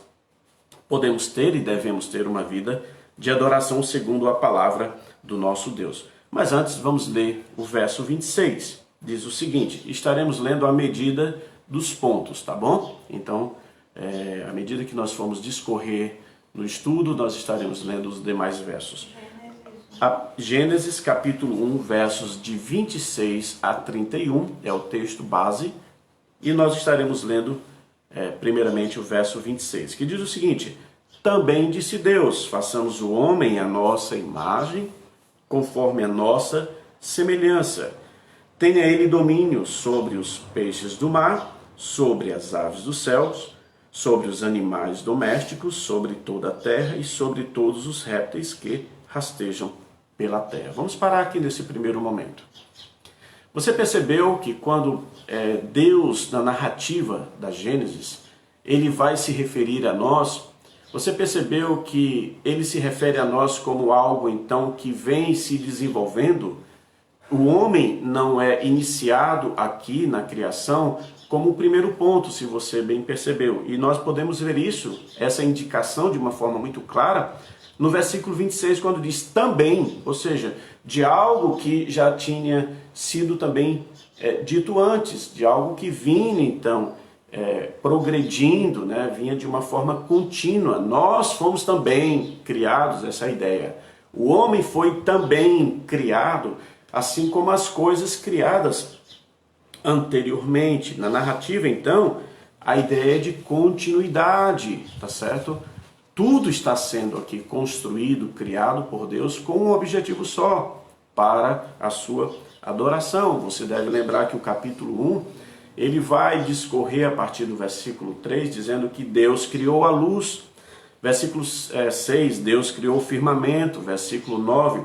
podemos ter e devemos ter uma vida de adoração segundo a palavra do nosso Deus. Mas antes vamos ler o verso 26. Diz o seguinte: estaremos lendo à medida dos pontos, tá bom? Então, à medida que nós formos discorrer no estudo, nós estaremos lendo os demais versos. Gênesis capítulo 1, versos de 26 a 31, é o texto base, e nós estaremos lendo primeiramente o verso 26, que diz o seguinte: também disse Deus, façamos o homem à nossa imagem, conforme a nossa semelhança. Tenha ele domínio sobre os peixes do mar, sobre as aves dos céus, sobre os animais domésticos, sobre toda a terra e sobre todos os répteis que rastejam pela terra. Vamos parar aqui nesse primeiro momento. Você percebeu que quando Deus, na narrativa da Gênesis, ele vai se referir a nós Você percebeu que ele se refere a nós como algo, então, que vem se desenvolvendo? O homem não é iniciado aqui na criação como o primeiro ponto, se você bem percebeu. E nós podemos ver isso, essa indicação de uma forma muito clara, no versículo 26, quando diz também, ou seja, de algo que já tinha sido também dito antes, de algo que vinha então progredindo, né? Vinha de uma forma contínua. Nós fomos também criados, essa ideia. O homem foi também criado, assim como as coisas criadas anteriormente. Na narrativa, então, a ideia de continuidade, tá certo? Tudo está sendo aqui construído, criado por Deus com um objetivo só, para a sua adoração. Você deve lembrar que o capítulo 1, ele vai discorrer a partir do versículo 3, dizendo que Deus criou a luz. Versículo 6, Deus criou o firmamento. Versículo 9,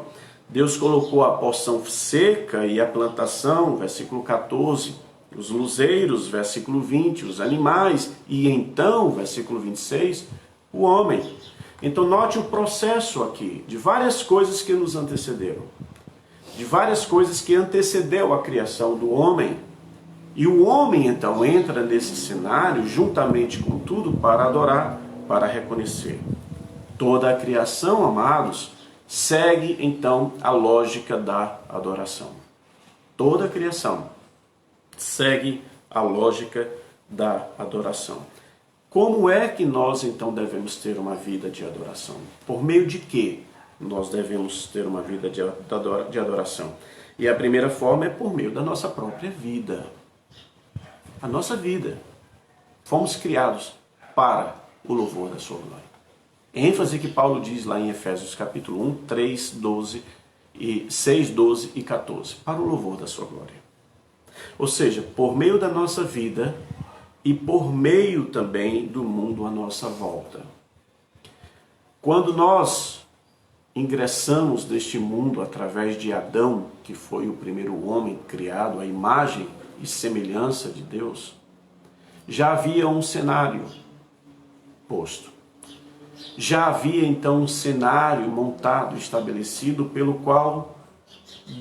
Deus colocou a porção seca e a plantação. Versículo 14, os luzeiros. Versículo 20, os animais. E então, versículo 26, o homem. Então note o processo aqui, de várias coisas que nos antecederam. De várias coisas que antecedeu a criação do homem. E o homem, então, entra nesse cenário, juntamente com tudo, para adorar, para reconhecer. Toda a criação, amados, segue, então, a lógica da adoração. Toda a criação segue a lógica da adoração. Como é que nós, então, devemos ter uma vida de adoração? Por meio de quê nós devemos ter uma vida de adoração? E a primeira forma é por meio da nossa própria vida. A nossa vida. Fomos criados para o louvor da sua glória. ênfase que Paulo diz lá em Efésios capítulo 1, 3, 12, 6, 12 e 14. Para o louvor da sua glória. Ou seja, por meio da nossa vida e por meio também do mundo à nossa volta. Quando nós ingressamos neste mundo através de Adão, que foi o primeiro homem criado à imagem e semelhança de Deus, já havia um cenário posto. Já havia então um cenário montado, estabelecido, pelo qual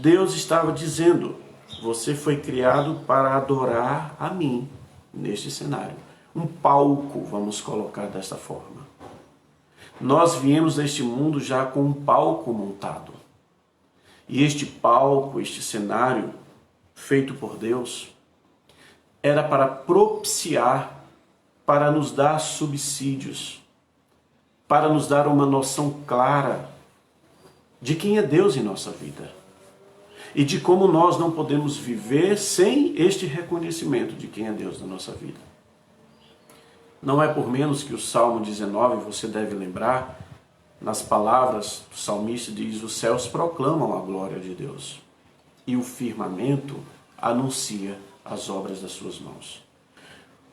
Deus estava dizendo: você foi criado para adorar a mim neste cenário. Um palco, vamos colocar desta forma. Nós viemos neste mundo já com um palco montado. E este palco, este cenário feito por Deus, era para propiciar, para nos dar subsídios, para nos dar uma noção clara de quem é Deus em nossa vida e de como nós não podemos viver sem este reconhecimento de quem é Deus na nossa vida. Não é por menos que o Salmo 19, você deve lembrar, nas palavras do salmista diz: os céus proclamam a glória de Deus e o firmamento anuncia as obras das suas mãos.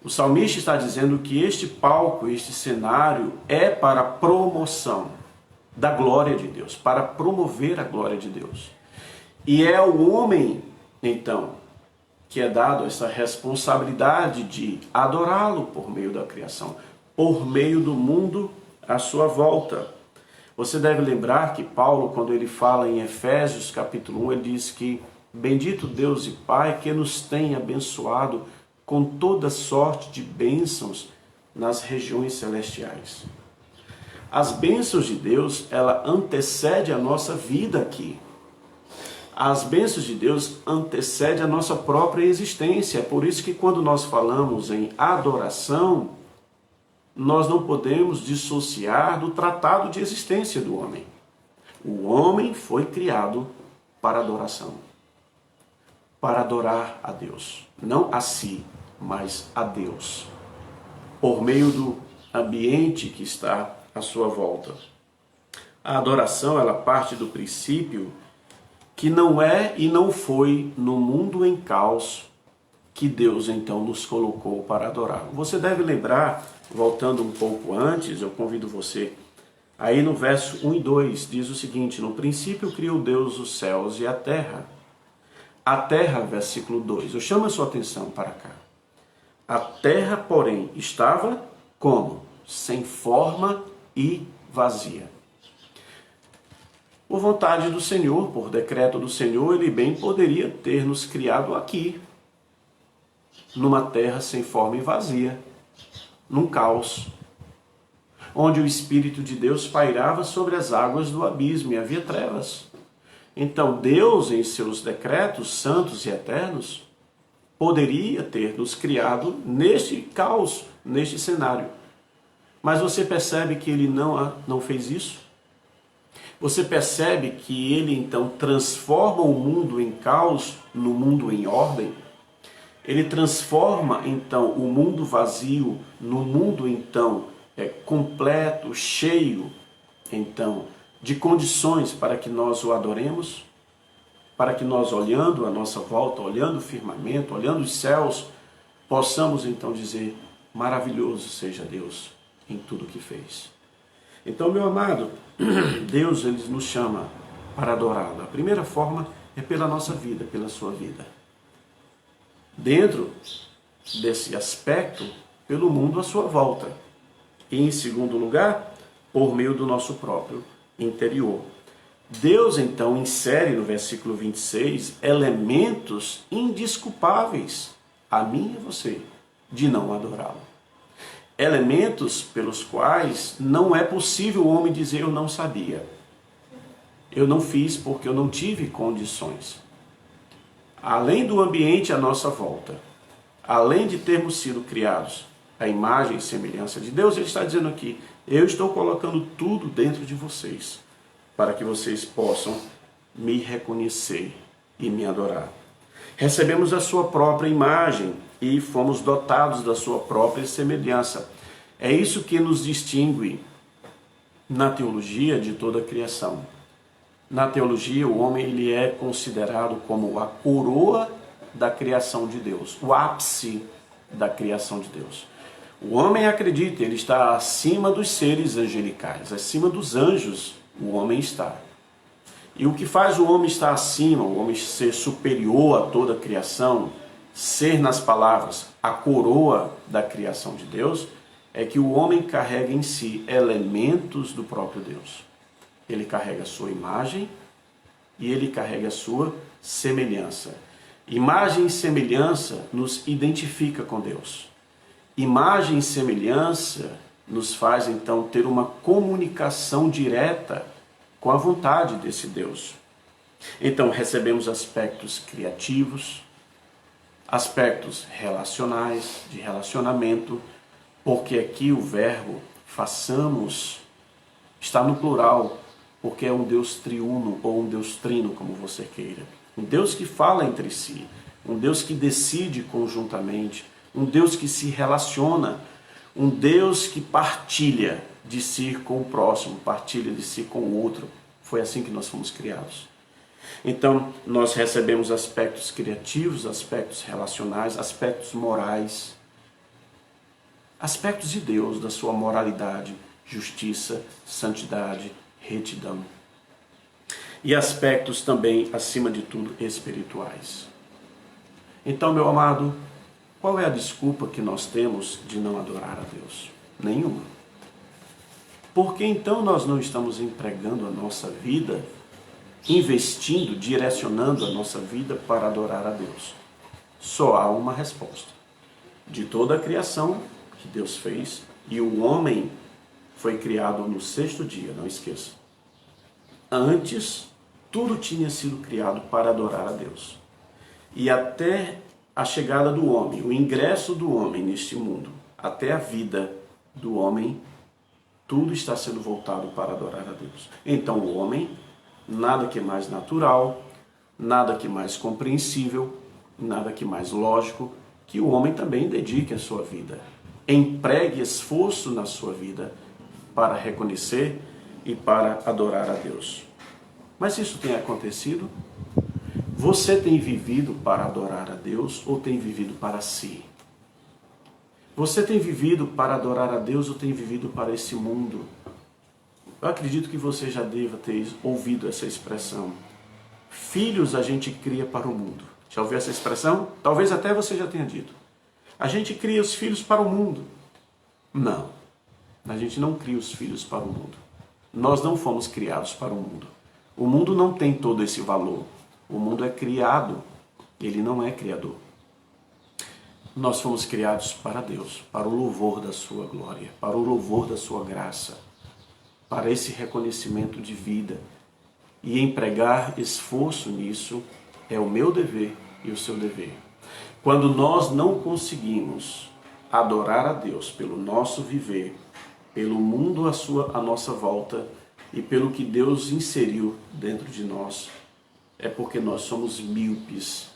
O salmista está dizendo que este palco, este cenário é para a promoção da glória de Deus, para promover a glória de Deus. E é o homem, então, que é dado essa responsabilidade de adorá-lo por meio da criação, por meio do mundo à sua volta. Você deve lembrar que Paulo, quando ele fala em Efésios capítulo 1, ele diz que bendito Deus e Pai que nos tem abençoado com toda sorte de bênçãos nas regiões celestiais. As bênçãos de Deus, ela antecede a nossa vida aqui. As bênçãos de Deus antecedem a nossa própria existência. É por isso que quando nós falamos em adoração, nós não podemos dissociar do tratado de existência do homem. O homem foi criado para adoração. Para adorar a Deus. Não a si, mas a Deus. Por meio do ambiente que está à sua volta. A adoração, ela parte do princípio que não é e não foi no mundo em caos que Deus então nos colocou para adorar. Você deve lembrar, voltando um pouco antes, eu convido você, aí no verso 1 e 2, diz o seguinte: no princípio criou Deus os céus e a terra. A terra, versículo 2, eu chamo a sua atenção para cá. A terra, porém, estava como? Sem forma e vazia. Por vontade do Senhor, por decreto do Senhor, Ele bem poderia ter nos criado aqui, numa terra sem forma e vazia, num caos, onde o Espírito de Deus pairava sobre as águas do abismo e havia trevas. Então Deus, em seus decretos santos e eternos, poderia ter nos criado neste caos, neste cenário. Mas você percebe que Ele não fez isso? Você percebe que Ele então transforma o mundo em caos no mundo em ordem? Ele transforma então o mundo vazio no mundo então completo, cheio então de condições para que nós o adoremos, para que nós, olhando à nossa volta, olhando o firmamento, olhando os céus, possamos então dizer: maravilhoso seja Deus em tudo que fez. Então, meu amado, Deus ele nos chama para adorá-lo. A primeira forma é pela nossa vida, pela sua vida. Dentro desse aspecto, pelo mundo à sua volta. E em segundo lugar, por meio do nosso próprio interior. Deus então insere no versículo 26 elementos indesculpáveis a mim e a você de não adorá-lo. Elementos pelos quais não é possível o homem dizer: eu não sabia. Eu não fiz porque eu não tive condições. Além do ambiente à nossa volta, além de termos sido criados à imagem e semelhança de Deus, Ele está dizendo aqui: eu estou colocando tudo dentro de vocês, para que vocês possam me reconhecer e me adorar. Recebemos a sua própria imagem e fomos dotados da sua própria semelhança. É isso que nos distingue na teologia de toda a criação. Na teologia, o homem ele é considerado como a coroa da criação de Deus, o ápice da criação de Deus. O homem acredita, ele está acima dos seres angelicais, acima dos anjos, o homem está. E o que faz o homem estar acima, o homem ser superior a toda a criação, ser nas palavras a coroa da criação de Deus, é que o homem carrega em si elementos do próprio Deus. Ele carrega a sua imagem e ele carrega a sua semelhança. Imagem e semelhança nos identifica com Deus. Imagem e semelhança nos faz então ter uma comunicação direta com a vontade desse Deus. Então recebemos aspectos criativos, aspectos relacionais, de relacionamento, porque aqui o verbo façamos está no plural, porque é um Deus triuno ou um Deus trino, como você queira. Um Deus que fala entre si, um Deus que decide conjuntamente, um Deus que se relaciona, um Deus que partilha de si com o próximo, partilha de si com o outro. Foi assim que nós fomos criados. Então, nós recebemos aspectos criativos, aspectos relacionais, aspectos morais, aspectos de Deus, da sua moralidade, justiça, santidade, retidão. E aspectos também, acima de tudo, espirituais. Então, meu amado, qual é a desculpa que nós temos de não adorar a Deus? Nenhuma. Por que então nós não estamos empregando a nossa vida, investindo, direcionando a nossa vida para adorar a Deus? Só há uma resposta. De toda a criação que Deus fez, e o homem foi criado no sexto dia, não esqueça. Antes, tudo tinha sido criado para adorar a Deus. E até a chegada do homem, o ingresso do homem neste mundo, até a vida do homem, tudo está sendo voltado para adorar a Deus. Então o homem, nada que mais natural, nada que mais compreensível, nada que mais lógico, que o homem também dedique a sua vida. Empregue esforço na sua vida para reconhecer e para adorar a Deus. Mas isso tem acontecido? Você tem vivido para adorar a Deus ou tem vivido para si? Você tem vivido para adorar a Deus ou tem vivido para esse mundo? Eu acredito que você já deva ter ouvido essa expressão. Filhos a gente cria para o mundo. Já ouviu essa expressão? Talvez até você já tenha dito. A gente cria os filhos para o mundo. Não. A gente não cria os filhos para o mundo. Nós não fomos criados para o mundo. O mundo não tem todo esse valor. O mundo é criado, ele não é criador. Nós fomos criados para Deus, para o louvor da sua glória, para o louvor da sua graça, para esse reconhecimento de vida. E empregar esforço nisso é o meu dever e o seu dever. Quando nós não conseguimos adorar a Deus pelo nosso viver, pelo mundo à nossa volta e pelo que Deus inseriu dentro de nós, é porque nós somos míopes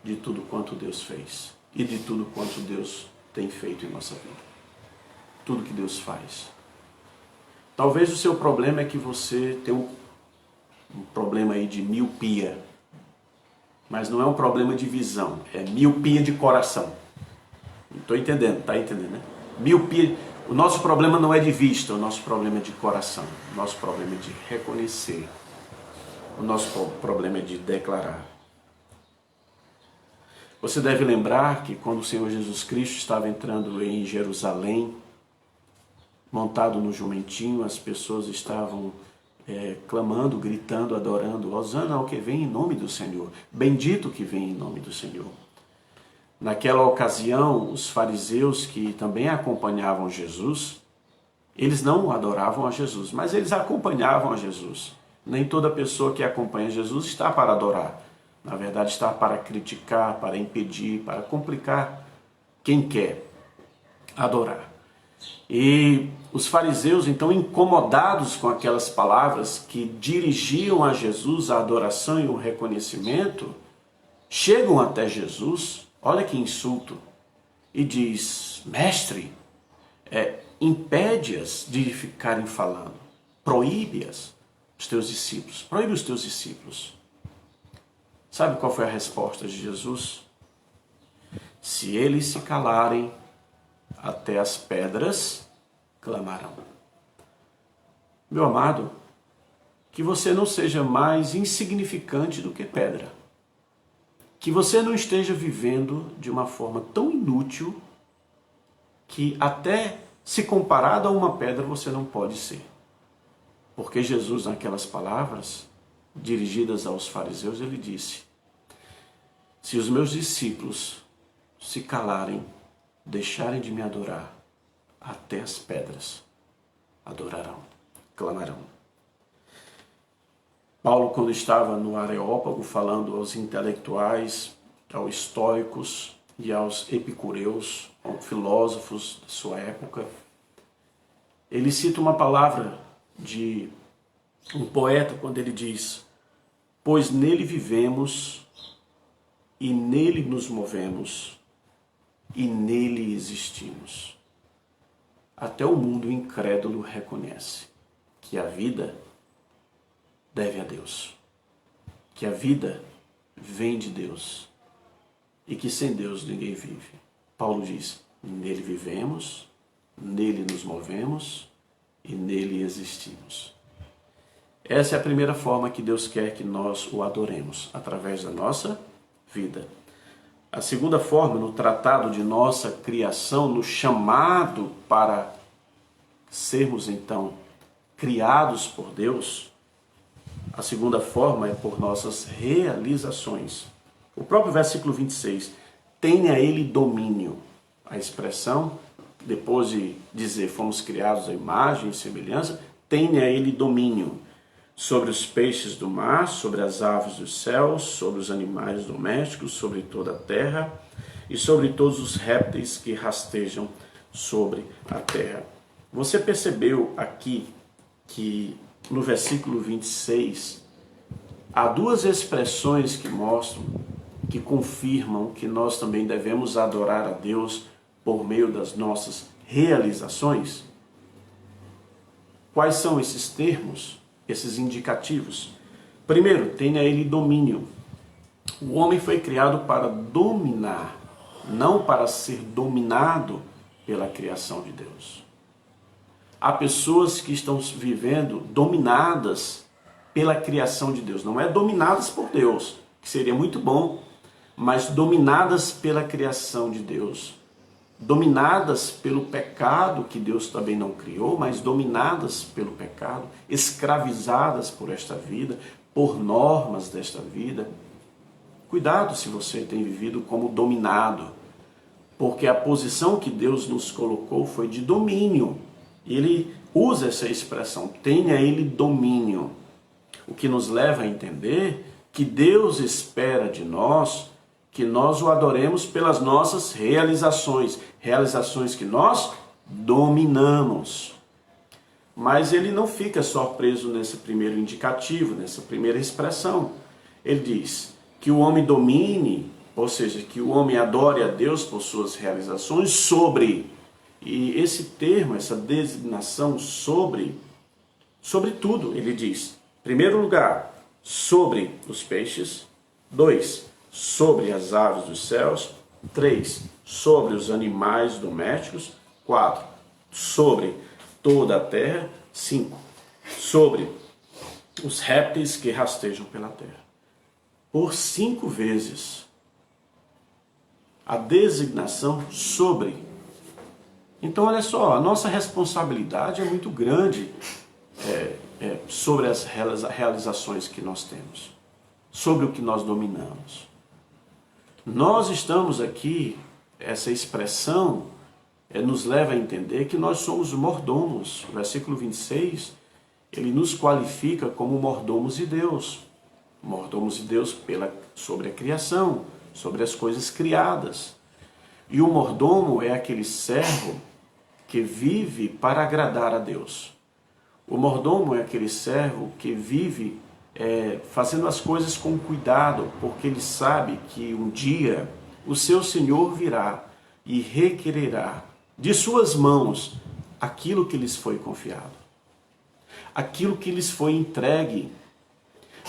de tudo quanto Deus fez e de tudo quanto Deus tem feito em nossa vida. Tudo que Deus faz. Talvez o seu problema é que você tem um problema aí de miopia, mas não é um problema de visão, é miopia de coração. Estou entendendo, tá entendendo, né? Miopia. O nosso problema não é de vista, o nosso problema é de coração. O nosso problema é de reconhecer. O nosso problema é de declarar. Você deve lembrar que quando o Senhor Jesus Cristo estava entrando em Jerusalém, montado no jumentinho, as pessoas estavam clamando, gritando, adorando: Hosana ao que vem em nome do Senhor, bendito que vem em nome do Senhor. Naquela ocasião, os fariseus que também acompanhavam Jesus, eles não adoravam a Jesus, mas eles acompanhavam a Jesus. Nem toda pessoa que acompanha Jesus está para adorar. Na verdade, está para criticar, para impedir, para complicar quem quer adorar. E os fariseus, então, incomodados com aquelas palavras que dirigiam a Jesus a adoração e o reconhecimento, chegam até Jesus, olha que insulto, e diz: mestre, impede-as de ficarem falando, proíbe-as, os teus discípulos, proíbe os teus discípulos. Sabe qual foi a resposta de Jesus? Se eles se calarem, até as pedras clamarão. Meu amado, que você não seja mais insignificante do que pedra. Que você não esteja vivendo de uma forma tão inútil que até se comparado a uma pedra você não pode ser. Porque Jesus, naquelas palavras dirigidas aos fariseus, ele disse: se os meus discípulos se calarem, deixarem de me adorar, até as pedras adorarão, clamarão. Paulo, quando estava no Areópago, falando aos intelectuais, aos estoicos e aos epicureus, filósofos da sua época, ele cita uma palavra de um poeta quando ele diz: pois nele vivemos e nele nos movemos e nele existimos. Até o mundo incrédulo reconhece que a vida deve a Deus, que a vida vem de Deus e que sem Deus ninguém vive. Paulo diz: nele vivemos, nele nos movemos e nele existimos. Essa é a primeira forma que Deus quer que nós o adoremos, através da nossa vida. A segunda forma, no tratado de nossa criação, no chamado para sermos então criados por Deus, a segunda forma é por nossas realizações. O próprio versículo 26, tenha ele domínio. A expressão, depois de dizer fomos criados à imagem e semelhança, tenha ele domínio sobre os peixes do mar, sobre as aves dos céus, sobre os animais domésticos, sobre toda a terra e sobre todos os répteis que rastejam sobre a terra. Você percebeu aqui que no versículo 26 há duas expressões que mostram, que confirmam que nós também devemos adorar a Deus por meio das nossas realizações? Quais são esses termos? Esses indicativos? Primeiro, tenha ele domínio. O homem foi criado para dominar, não para ser dominado pela criação de Deus. Há pessoas que estão vivendo dominadas pela criação de Deus. Não é dominadas por Deus, que seria muito bom, mas dominadas pela criação de Deus. dominadas pelo pecado, que Deus também não criou, mas dominadas pelo pecado, escravizadas por esta vida, por normas desta vida. Cuidado se você tem vivido como dominado, porque a posição que Deus nos colocou foi de domínio. Ele usa essa expressão, tenha ele domínio, o que nos leva a entender que Deus espera de nós que nós o adoremos pelas nossas realizações, realizações que nós dominamos. Mas ele não fica só preso nesse primeiro indicativo, nessa primeira expressão. Ele diz que o homem domine, ou seja, que o homem adore a Deus por suas realizações sobre, e esse termo, essa designação sobre tudo, ele diz, em primeiro lugar, sobre os peixes, 2, sobre as aves dos céus, 3, sobre os animais domésticos, 4, sobre toda a terra, 5, sobre os répteis que rastejam pela terra. Por 5 vezes, a designação sobre. Então, olha só, a nossa responsabilidade é muito grande sobre as realizações que nós temos, sobre o que nós dominamos. Nós estamos aqui, essa expressão nos leva a entender que nós somos mordomos. O versículo 26, ele nos qualifica como mordomos de Deus. Mordomos de Deus sobre a criação, sobre as coisas criadas. E o mordomo é aquele servo que vive para agradar a Deus. O mordomo é aquele servo que vive fazendo as coisas com cuidado, porque ele sabe que um dia o seu Senhor virá e requererá de suas mãos aquilo que lhes foi confiado, aquilo que lhes foi entregue,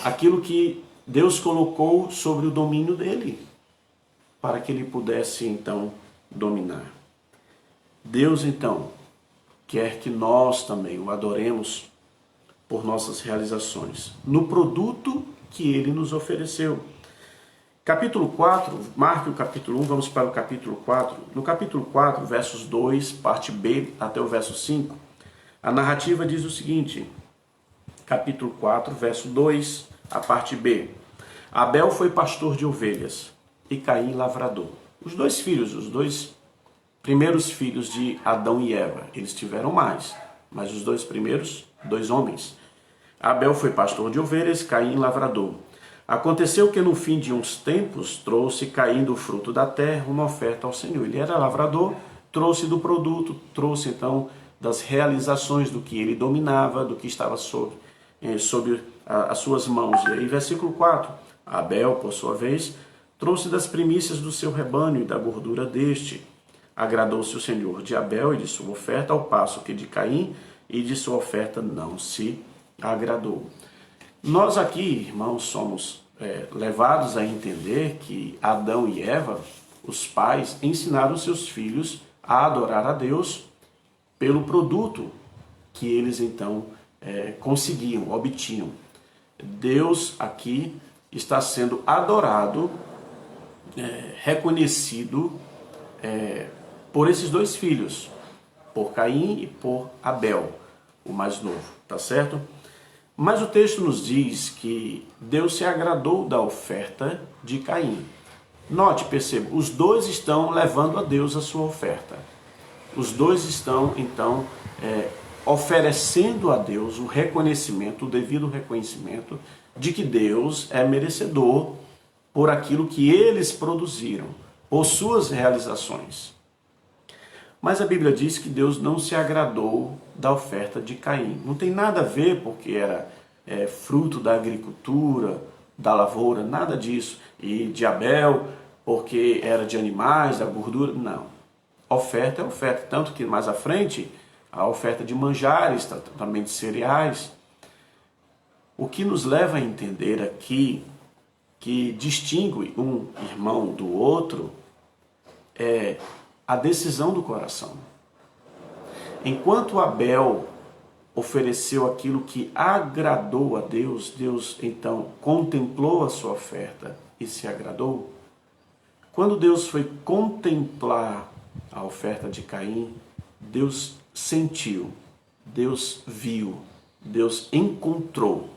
aquilo que Deus colocou sobre o domínio dele, para que ele pudesse então dominar. Deus então quer que nós também o adoremos por nossas realizações, no produto que ele nos ofereceu. Capítulo 4, marque o capítulo 1, vamos para o capítulo 4. No capítulo 4, versos 2, parte B, até o verso 5, a narrativa diz o seguinte, capítulo 4, verso 2, a parte B. Abel foi pastor de ovelhas e Caim lavrador. Os dois primeiros filhos de Adão e Eva, eles tiveram mais, mas os dois primeiros, 2 homens. Abel foi pastor de ovelhas, Caim lavrador. Aconteceu que no fim de uns tempos trouxe Caim do fruto da terra uma oferta ao Senhor. Ele era lavrador, trouxe do produto, trouxe então das realizações do que ele dominava, do que estava sob as suas mãos. E aí, versículo 4, Abel, por sua vez, trouxe das primícias do seu rebanho e da gordura deste. Agradou-se o Senhor de Abel e de sua oferta, ao passo que de Caim e de sua oferta não se agradou. Nós aqui, irmãos, somos levados a entender que Adão e Eva, os pais, ensinaram seus filhos a adorar a Deus pelo produto que eles então conseguiam, obtinham. Deus aqui está sendo adorado, reconhecido por esses 2 filhos, por Caim e por Abel, o mais novo, tá certo? Mas o texto nos diz que Deus se agradou da oferta de Caim. Note, perceba, os 2 estão levando a Deus a sua oferta. Os 2 estão, então, oferecendo a Deus o reconhecimento, o devido reconhecimento de que Deus é merecedor por aquilo que eles produziram, por suas realizações. Mas a Bíblia diz que Deus não se agradou da oferta de Caim. Não tem nada a ver porque era fruto da agricultura, da lavoura, nada disso. E de Abel, porque era de animais, da gordura, não. Oferta é oferta, tanto que mais à frente, a oferta de manjares, também de cereais. O que nos leva a entender aqui, que distingue um irmão do outro, é a decisão do coração. Enquanto Abel ofereceu aquilo que agradou a Deus, Deus então contemplou a sua oferta e se agradou. Quando Deus foi contemplar a oferta de Caim, Deus sentiu, Deus viu, Deus encontrou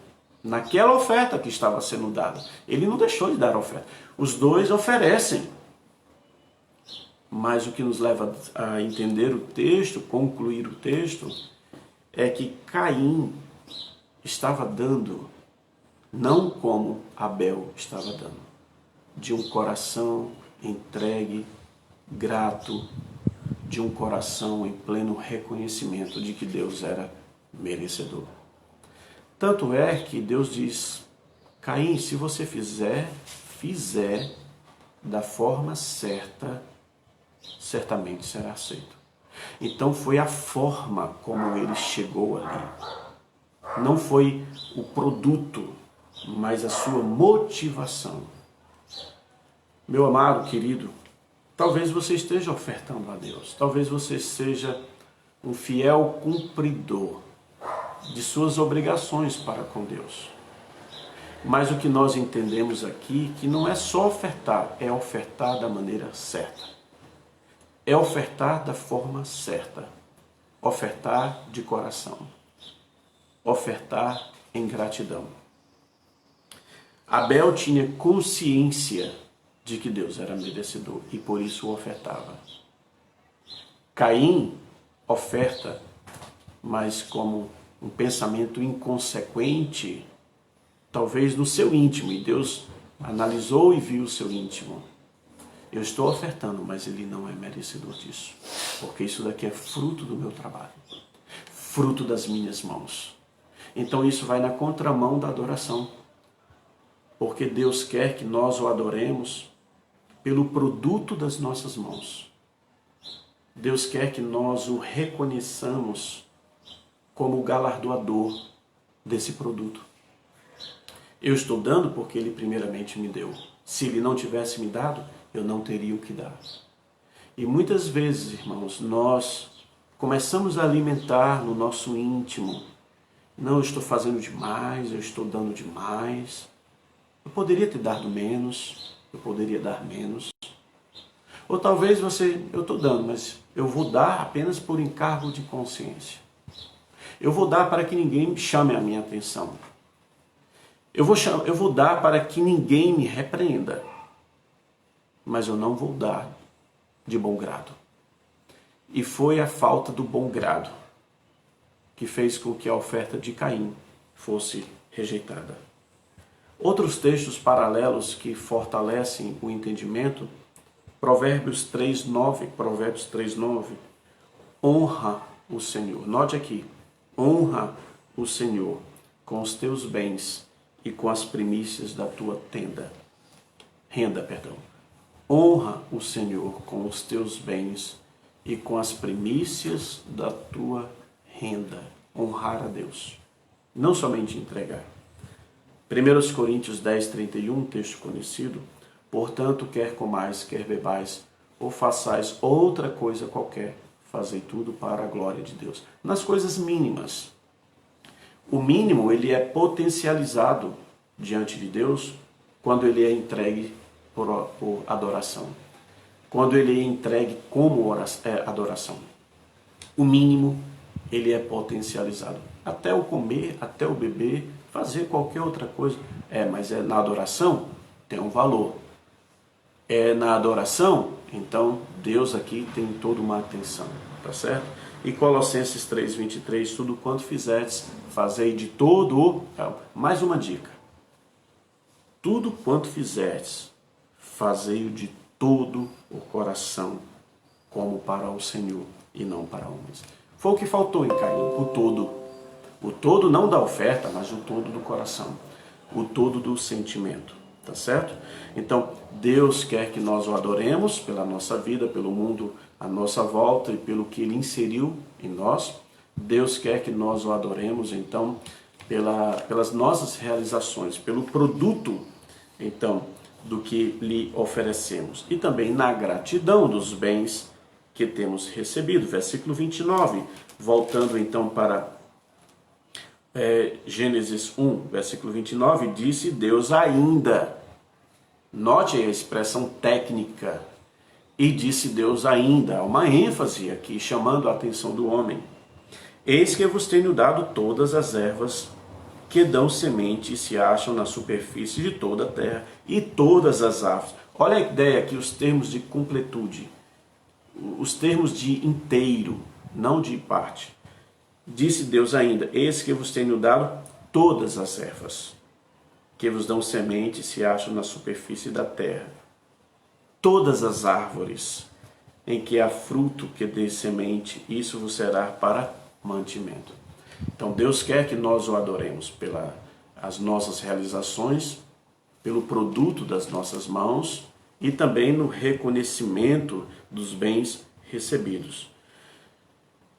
naquela oferta que estava sendo dada. Ele não deixou de dar a oferta. Os dois oferecem. Mas o que nos leva a entender o texto, concluir o texto, é que Caim estava dando, não como Abel estava dando, de um coração entregue, grato, de um coração em pleno reconhecimento de que Deus era merecedor. Tanto é que Deus diz: Caim, se você fizer da forma certa, certamente será aceito. Então foi a forma como ele chegou ali. Não foi o produto, mas a sua motivação. Meu amado, querido, talvez você esteja ofertando a Deus. Talvez você seja um fiel cumpridor de suas obrigações para com Deus. Mas o que nós entendemos aqui, que não é só ofertar, é ofertar da maneira certa. É ofertar da forma certa. Ofertar de coração. Ofertar em gratidão. Abel tinha consciência de que Deus era merecedor e por isso o ofertava. Caim oferta, mas como um pensamento inconsequente, talvez no seu íntimo, e Deus analisou e viu o seu íntimo. Eu estou ofertando, mas ele não é merecedor disso, porque isso daqui é fruto do meu trabalho, fruto das minhas mãos. Então isso vai na contramão da adoração, porque Deus quer que nós o adoremos pelo produto das nossas mãos. Deus quer que nós o reconheçamos como o galardoador desse produto. Eu estou dando porque Ele primeiramente me deu. Se Ele não tivesse me dado, eu não teria o que dar. E muitas vezes, irmãos, nós começamos a alimentar no nosso íntimo: não, eu estou fazendo demais, eu estou dando demais, eu poderia ter dado menos, eu poderia dar menos. Ou talvez eu estou dando, mas eu vou dar apenas por encargo de consciência. Eu vou dar para que ninguém chame a minha atenção. Eu vou dar para que ninguém me repreenda. Mas eu não vou dar de bom grado. E foi a falta do bom grado que fez com que a oferta de Caim fosse rejeitada. Outros textos paralelos que fortalecem o entendimento, Provérbios 3:9, honra o Senhor. Note aqui, honra o Senhor com os teus bens e com as primícias da tua renda. Honra o Senhor com os teus bens e com as primícias da tua renda. Honrar a Deus, não somente entregar. 1 Coríntios 10:31, texto conhecido: portanto, quer comais, quer bebais, ou façais outra coisa qualquer, fazei tudo para a glória de Deus. Nas coisas mínimas. O mínimo, ele é potencializado diante de Deus quando ele é entregue por adoração. Quando ele é entregue como adoração. O mínimo, ele é potencializado. Até o comer, até o beber, fazer qualquer outra coisa. Mas na adoração, tem um valor. Na adoração, então Deus aqui tem toda uma atenção, tá certo? E Colossenses 3:23, tudo quanto fizerdes, fazei de todo, mais uma dica, tudo quanto fizerdes, fazei-o de todo o coração, como para o Senhor e não para homens. Foi o que faltou em Caim, o todo não da oferta, mas o todo do coração, o todo do sentimento. Tá certo? Então, Deus quer que nós o adoremos pela nossa vida, pelo mundo à nossa volta e pelo que Ele inseriu em nós. Deus quer que nós o adoremos, então, pelas nossas realizações, pelo produto, então, do que lhe oferecemos. E também na gratidão dos bens que temos recebido. Versículo 29, voltando então para Gênesis 1, versículo 29, disse Deus ainda. Note a expressão técnica. E disse Deus ainda, há uma ênfase aqui, chamando a atenção do homem. Eis que vos tenho dado todas as ervas que dão semente e se acham na superfície de toda a terra, e todas as árvores. Olha a ideia aqui, os termos de completude, os termos de inteiro, não de parte. Disse Deus ainda, eis que vos tenho dado todas as ervas que vos dão semente e se acham na superfície da terra. Todas as árvores em que há fruto que dê semente, isso vos será para mantimento. Então Deus quer que nós o adoremos pelas nossas realizações, pelo produto das nossas mãos e também no reconhecimento dos bens recebidos.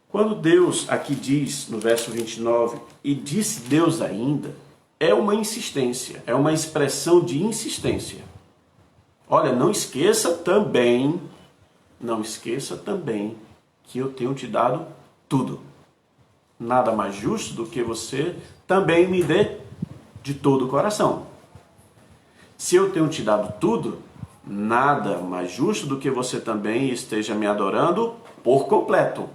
Quando Deus aqui diz, no verso 29, e disse Deus ainda, é uma insistência, é uma expressão de insistência. Olha, não esqueça também que eu tenho te dado tudo. Nada mais justo do que você também me dê de todo o coração. Se eu tenho te dado tudo, nada mais justo do que você também esteja me adorando por completo.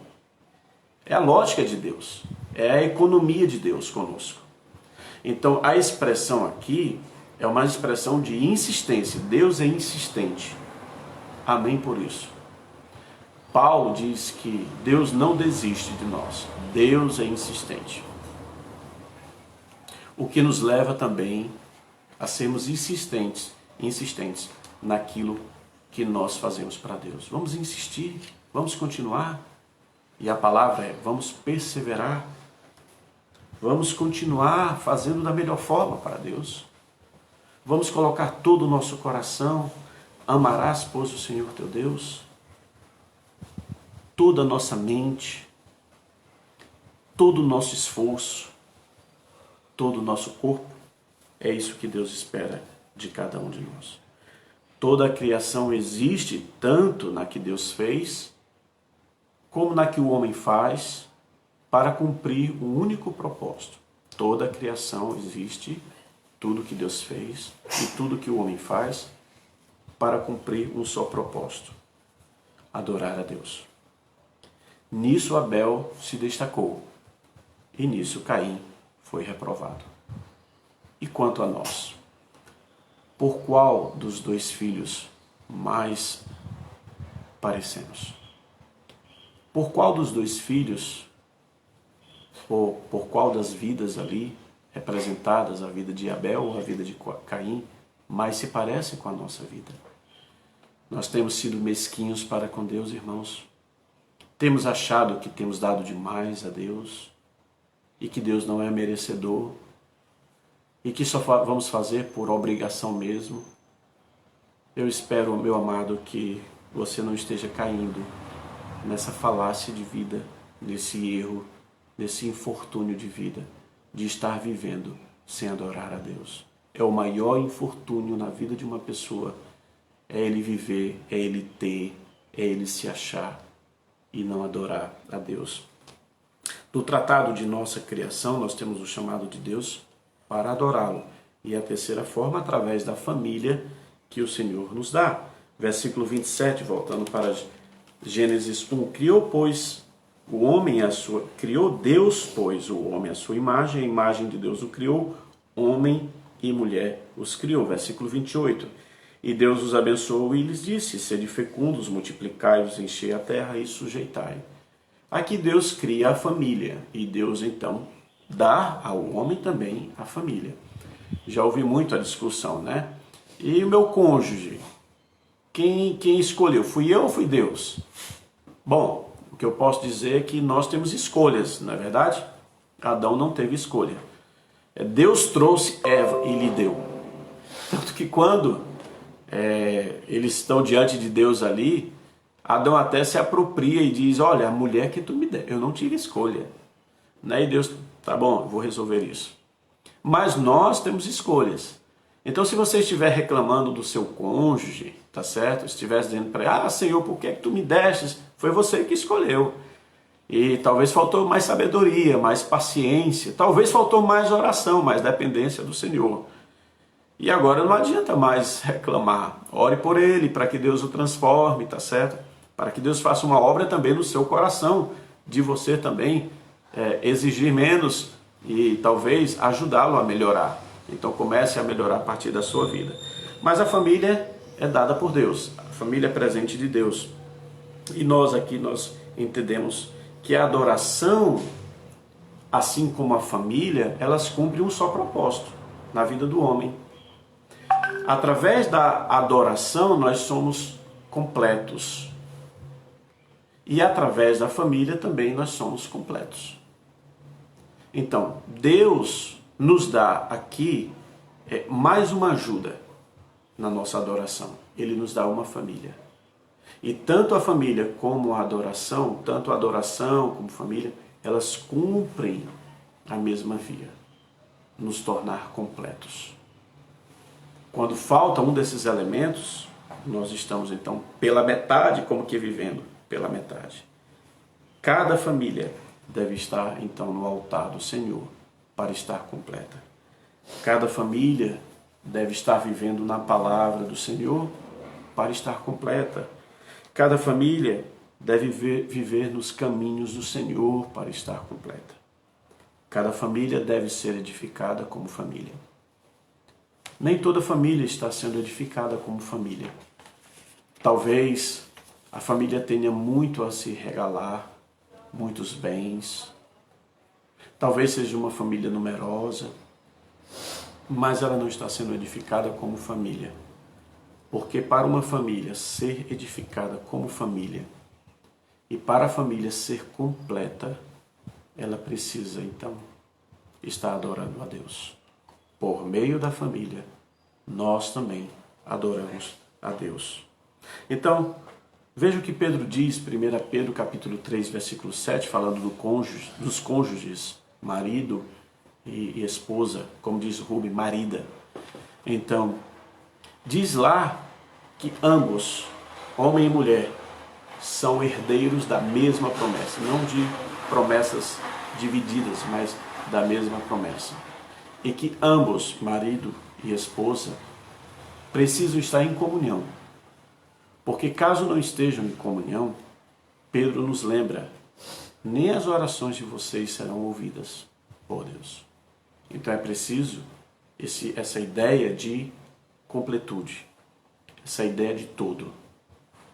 É a lógica de Deus, é a economia de Deus conosco. Então a expressão aqui é uma expressão de insistência. Deus é insistente. Amém por isso. Paulo diz que Deus não desiste de nós. Deus é insistente. O que nos leva também a sermos insistentes naquilo que nós fazemos para Deus. Vamos insistir, vamos continuar. E a palavra é, vamos perseverar. Vamos continuar fazendo da melhor forma para Deus. Vamos colocar todo o nosso coração. Amarás, pois, o Senhor teu Deus. Toda a nossa mente, todo o nosso esforço, todo o nosso corpo. É isso que Deus espera de cada um de nós. Toda a criação existe tanto na que Deus fez, como na que o homem faz, para cumprir um único propósito. Toda a criação existe, tudo que Deus fez e tudo que o homem faz, para cumprir um só propósito: adorar a Deus. Nisso Abel se destacou, e nisso Caim foi reprovado. E quanto a nós? Por qual dos dois filhos mais parecemos? Por qual dos dois filhos, ou por qual das vidas ali representadas, a vida de Abel ou a vida de Caim, mais se parece com a nossa vida? Nós temos sido mesquinhos para com Deus, irmãos. Temos achado que temos dado demais a Deus e que Deus não é merecedor e que só vamos fazer por obrigação mesmo. Eu espero, meu amado, que você não esteja caindo nessa falácia de vida, nesse erro, nesse infortúnio de vida, de estar vivendo sem adorar a Deus. É o maior infortúnio na vida de uma pessoa, é ele viver, é ele ter, é ele se achar e não adorar a Deus. No tratado de nossa criação, nós temos o chamado de Deus para adorá-lo. E a terceira forma, através da família que o Senhor nos dá. Versículo 27, voltando para Gênesis 1. Criou Deus, pois, o homem à sua imagem, a imagem de Deus o criou, homem e mulher os criou. Versículo 28. E Deus os abençoou e lhes disse: sede fecundos, multiplicai-vos, enchei a terra e sujeitai. Aqui Deus cria a família e Deus então dá ao homem também a família. Já ouvi muito a discussão, né? E o meu cônjuge? Quem escolheu? Fui eu ou fui Deus? Bom, o que eu posso dizer é que nós temos escolhas, não é verdade? Adão não teve escolha. Deus trouxe Eva e lhe deu. Tanto que quando eles estão diante de Deus ali, Adão até se apropria e diz: olha, a mulher que tu me deu, eu não tive escolha. Né? E Deus, tá bom, eu vou resolver isso. Mas nós temos escolhas. Então, se você estiver reclamando do seu cônjuge, tá certo? Estiver dizendo para ele: ah, Senhor, por que é que tu me destes? Foi você que escolheu. E talvez faltou mais sabedoria, mais paciência, talvez faltou mais oração, mais dependência do Senhor. E agora não adianta mais reclamar. Ore por ele, para que Deus o transforme, tá certo? Para que Deus faça uma obra também no seu coração, de você também exigir menos e talvez ajudá-lo a melhorar. Então comece a melhorar a partir da sua vida. Mas a família é dada por Deus, a família é presente de Deus. E nós aqui, nós entendemos que a adoração, assim como a família, elas cumprem um só propósito na vida do homem. Através da adoração nós somos completos. E através da família também nós somos completos. Então, Deus nos dá aqui mais uma ajuda na nossa adoração. Ele nos dá uma família. E tanto a família como a adoração, tanto a adoração como a família, elas cumprem a mesma via, nos tornar completos. Quando falta um desses elementos, nós estamos então pela metade, como que vivendo pela metade. Cada família deve estar então no altar do Senhor para estar completa. Cada família deve estar vivendo na palavra do Senhor para estar completa. Cada família deve viver nos caminhos do Senhor para estar completa. Cada família deve ser edificada como família. Nem toda família está sendo edificada como família. Talvez a família tenha muito a se regalar, muitos bens. Talvez seja uma família numerosa, mas ela não está sendo edificada como família. Porque para uma família ser edificada como família e para a família ser completa, ela precisa então estar adorando a Deus. Por meio da família, nós também adoramos a Deus. Então, veja o que Pedro diz, 1 Pedro capítulo 3, versículo 7, falando dos cônjuges, marido e esposa, como diz Rubem, marida. Então, diz lá que ambos, homem e mulher, são herdeiros da mesma promessa, não de promessas divididas, mas da mesma promessa. E que ambos, marido e esposa, precisam estar em comunhão. Porque caso não estejam em comunhão, Pedro nos lembra, nem as orações de vocês serão ouvidas por Deus. Então é preciso essa ideia de completude, essa ideia de todo.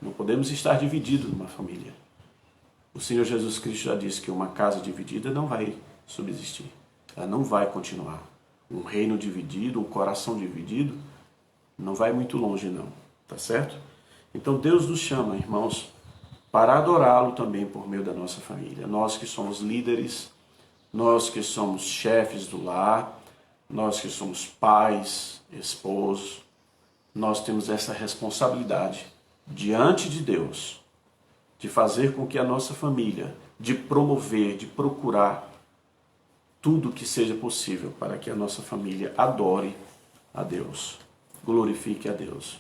Não podemos estar divididos numa família. O Senhor Jesus Cristo já disse que uma casa dividida não vai subsistir, ela não vai continuar. Um reino dividido, um coração dividido, não vai muito longe não, tá certo? Então Deus nos chama, irmãos, para adorá-lo também por meio da nossa família. Nós que somos líderes, nós que somos chefes do lar, nós que somos pais, esposos, nós temos essa responsabilidade diante de Deus, de fazer com que a nossa família, de promover, de procurar tudo que seja possível para que a nossa família adore a Deus, glorifique a Deus.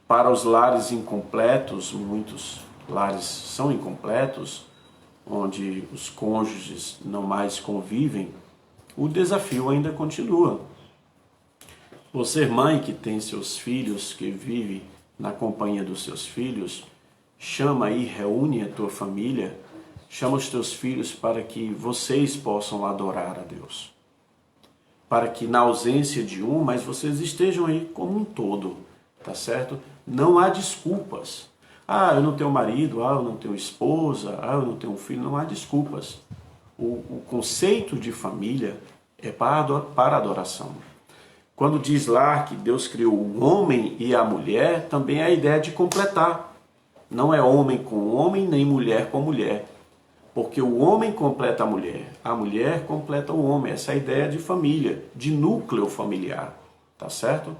Para os lares incompletos, muitos lares são incompletos, onde os cônjuges não mais convivem, o desafio ainda continua. Você, mãe que tem seus filhos, que vive na companhia dos seus filhos, chama aí, reúne a tua família, chama os teus filhos para que vocês possam adorar a Deus. Para que na ausência de um, mas vocês estejam aí como um todo, tá certo? Não há desculpas. Ah, eu não tenho marido, ah, eu não tenho esposa, ah, eu não tenho filho, não há desculpas. O conceito de família é para adoração. Quando diz lá que Deus criou o homem e a mulher, também é a ideia de completar. Não é homem com homem, nem mulher com mulher. Porque o homem completa a mulher completa o homem. Essa é a ideia de família, de núcleo familiar. Tá certo?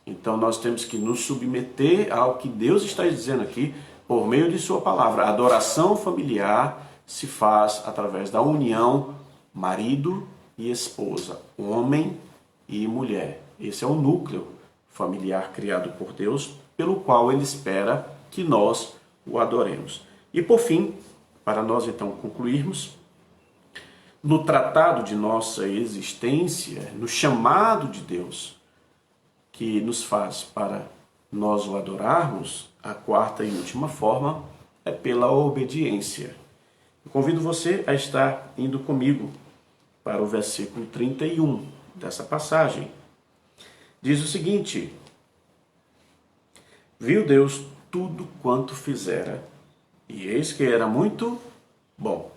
Então nós temos que nos submeter ao que Deus está dizendo aqui, por meio de sua palavra. A adoração familiar se faz através da união marido e esposa, homem e mulher. Esse é o núcleo familiar criado por Deus, pelo qual Ele espera que nós o adoremos. E por fim, para nós então concluirmos, no tratado de nossa existência, no chamado de Deus que nos faz para nós o adorarmos, a quarta e última forma é pela obediência. Eu convido você a estar indo comigo para o versículo 31 dessa passagem. Diz o seguinte: viu Deus tudo quanto fizera, e eis que era muito bom.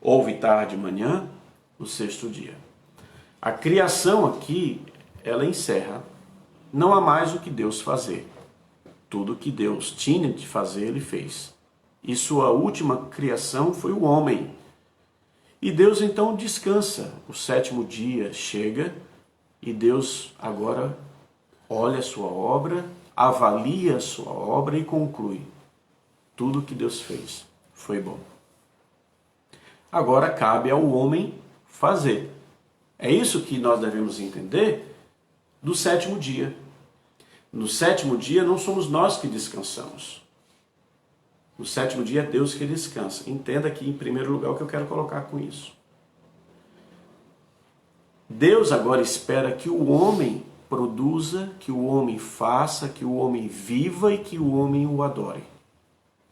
Houve tarde e manhã, o sexto dia. A criação aqui, ela encerra. Não há mais o que Deus fazer. Tudo que Deus tinha de fazer, Ele fez. E sua última criação foi o homem. E Deus então descansa. O sétimo dia chega e Deus agora olha a sua obra, avalia a sua obra e conclui: tudo que Deus fez foi bom. Agora cabe ao homem fazer. É isso que nós devemos entender do sétimo dia. No sétimo dia não somos nós que descansamos. No sétimo dia é Deus que descansa. Entenda aqui em primeiro lugar o que eu quero colocar com isso. Deus agora espera que o homem produza, que o homem faça, que o homem viva e que o homem o adore.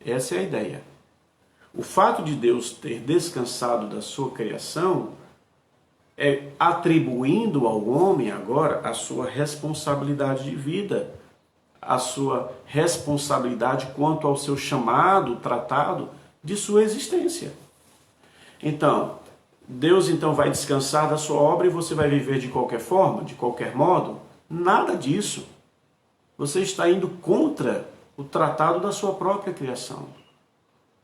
Essa é a ideia. O fato de Deus ter descansado da sua criação é atribuindo ao homem agora a sua responsabilidade de vida, a sua responsabilidade quanto ao seu chamado, tratado de sua existência. Então, Deus então vai descansar da sua obra e você vai viver de qualquer forma, de qualquer modo? Nada disso. Você está indo contra o tratado da sua própria criação.